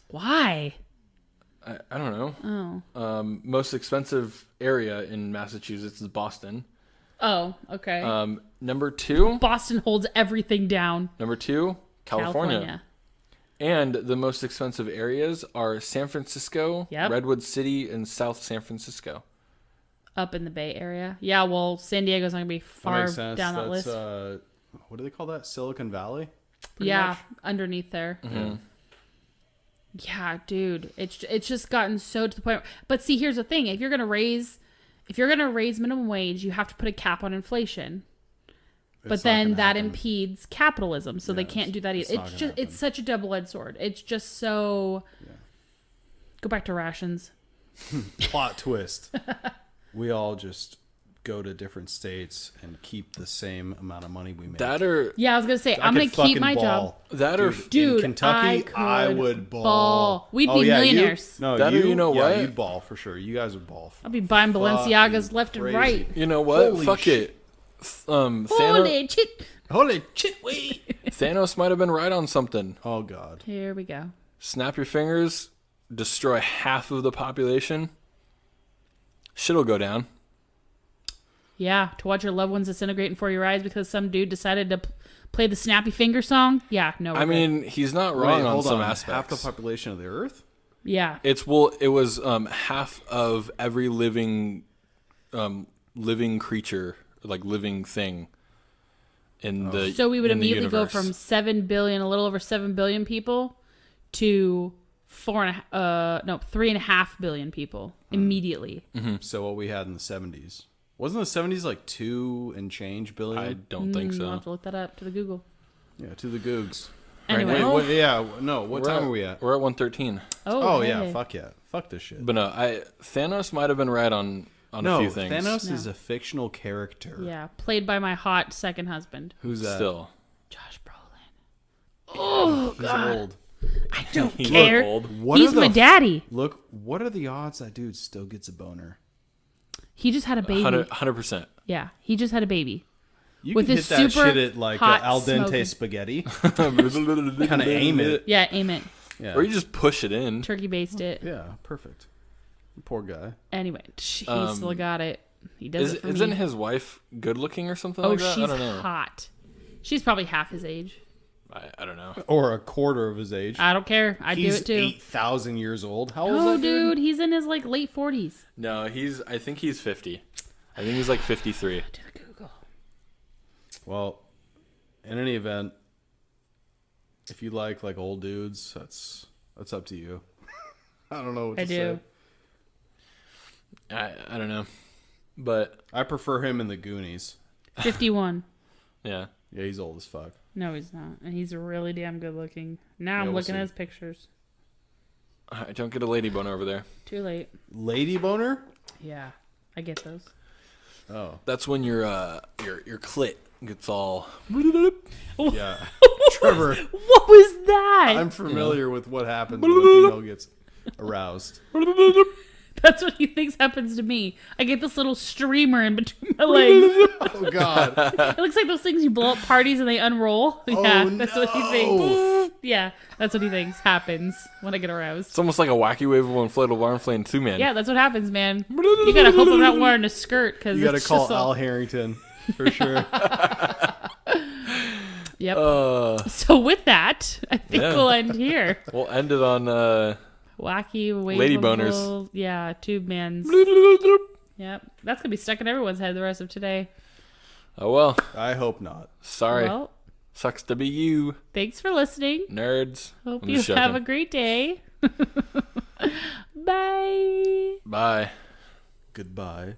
Why? I don't know. Oh. Most expensive area in Massachusetts is Boston. Oh, okay. Number 2, Boston holds everything down. California. And the most expensive areas are San Francisco, Yep. Redwood City, and South San Francisco. Up in the Bay Area. Yeah, well, San Diego's not going to be That far makes sense. down that That's, list. what do they call that? Silicon Valley? Pretty Yeah, much? underneath there. Mm-hmm. Yeah, dude, it's just gotten so to the point. But see, here's the thing: if you're gonna raise minimum wage, you have to put a cap on inflation. But It's not then gonna that happen. impedes capitalism, so they Yeah, can't do that either. it's not It's gonna just happen. it's such a double-edged sword. It's just so. Go back to rations. Plot twist. We all just go to different states and keep the same amount of money we make. That or Yeah, I was gonna say I I'm gonna could keep fucking my job. ball. that or Dude, in Kentucky, I could would ball. We'd be yeah, you- millionaires. No, That or you know yeah, what? you'd ball for sure. You guys would ball. I'll be buying Balenciagas Fucking left and crazy. right. you know what? Holy Fuck shit. it. Thanos, Holy shit! Holy shit, wait. Thanos might have been right on something. Oh God. Here we go. Snap your fingers, destroy half of the population. Shit'll go down. Yeah, to watch your loved ones disintegrate before your eyes because some dude decided to play the snappy finger song. Yeah, no. I mean, he's not wrong Wait, on hold some Half aspects. the population of the Earth? yeah. It was half of every living creature, like living thing in the So we would in the immediately go universe. from 7 billion, a little over 7 billion people, to 3.5 billion people immediately. So what we had in the 70s. Wasn't the 70s like 2 and change billion? I don't think I'll so. have to look that up to the Google. Yeah, to the Googs. Anyway. Wait, what, yeah, no, what time are we at? We're at 113. Oh, hey. yeah, fuck yeah. Fuck this shit. But no, Thanos might have been right on no, a few things. Thanos No. is a fictional character. Yeah, played by my hot second husband, Who's that? Still, Josh Brolin. Oh, He's God. old. I don't He care. look old. What He's are the my daddy. Look, what are the odds that dude still gets a boner? He just had a baby. 100%. Yeah, he just had a baby. You With can his hit that super shit at like hot al dente smoking. spaghetti. Kind of aim it. Yeah, aim it. Yeah. Or you just push it in. Turkey based it. Yeah, perfect. Poor guy. Anyway, he still got it. He does it for Isn't me. his wife good looking or something Oh, like that? she's I don't know. hot. She's probably half his age. I don't know. Or a quarter of his age. I don't care. I'd do He's it too. 8,000 years old. How old is Oh, that dude, he's in his like late 40s. No, I think he's 50. I think he's like 53. To the Google. Well, in any event, if you like old dudes, that's up to you. I don't know what to I do. say. I don't know. But I prefer him in the Goonies. 51. yeah. Yeah, he's old as fuck. No, he's not. And he's really damn good looking. Now Yeah, I'm we'll looking see. at his pictures. I don't get a lady bone over there. Too late. Lady boner? Yeah, I get those. Oh, That's when your clit gets all yeah. Trevor, What was that? I'm familiar with what happens when a female gets aroused. That's what he thinks happens to me. I get this little streamer in between my legs. Oh God. It looks like those things you blow up parties and they unroll. Yeah, that's what he thinks. Yeah, that's what he thinks happens when I get aroused. It's almost like a wacky waveable inflatable arm flame 2-man. Yeah, that's what happens, man. You gotta hope I'm not wearing a skirt because You gotta call Al Harrington for sure. Yep. So with that, I think we'll end here. We'll end it on Wacky, waveable, lady boners. Yeah, tube mans. Yep, that's gonna be stuck in everyone's head the rest of today. Oh well. I hope not. Sorry. Well, Sucks to be you. thanks for listening. Nerds. Hope I'm you just have joking. a great day. Bye. Bye. Goodbye.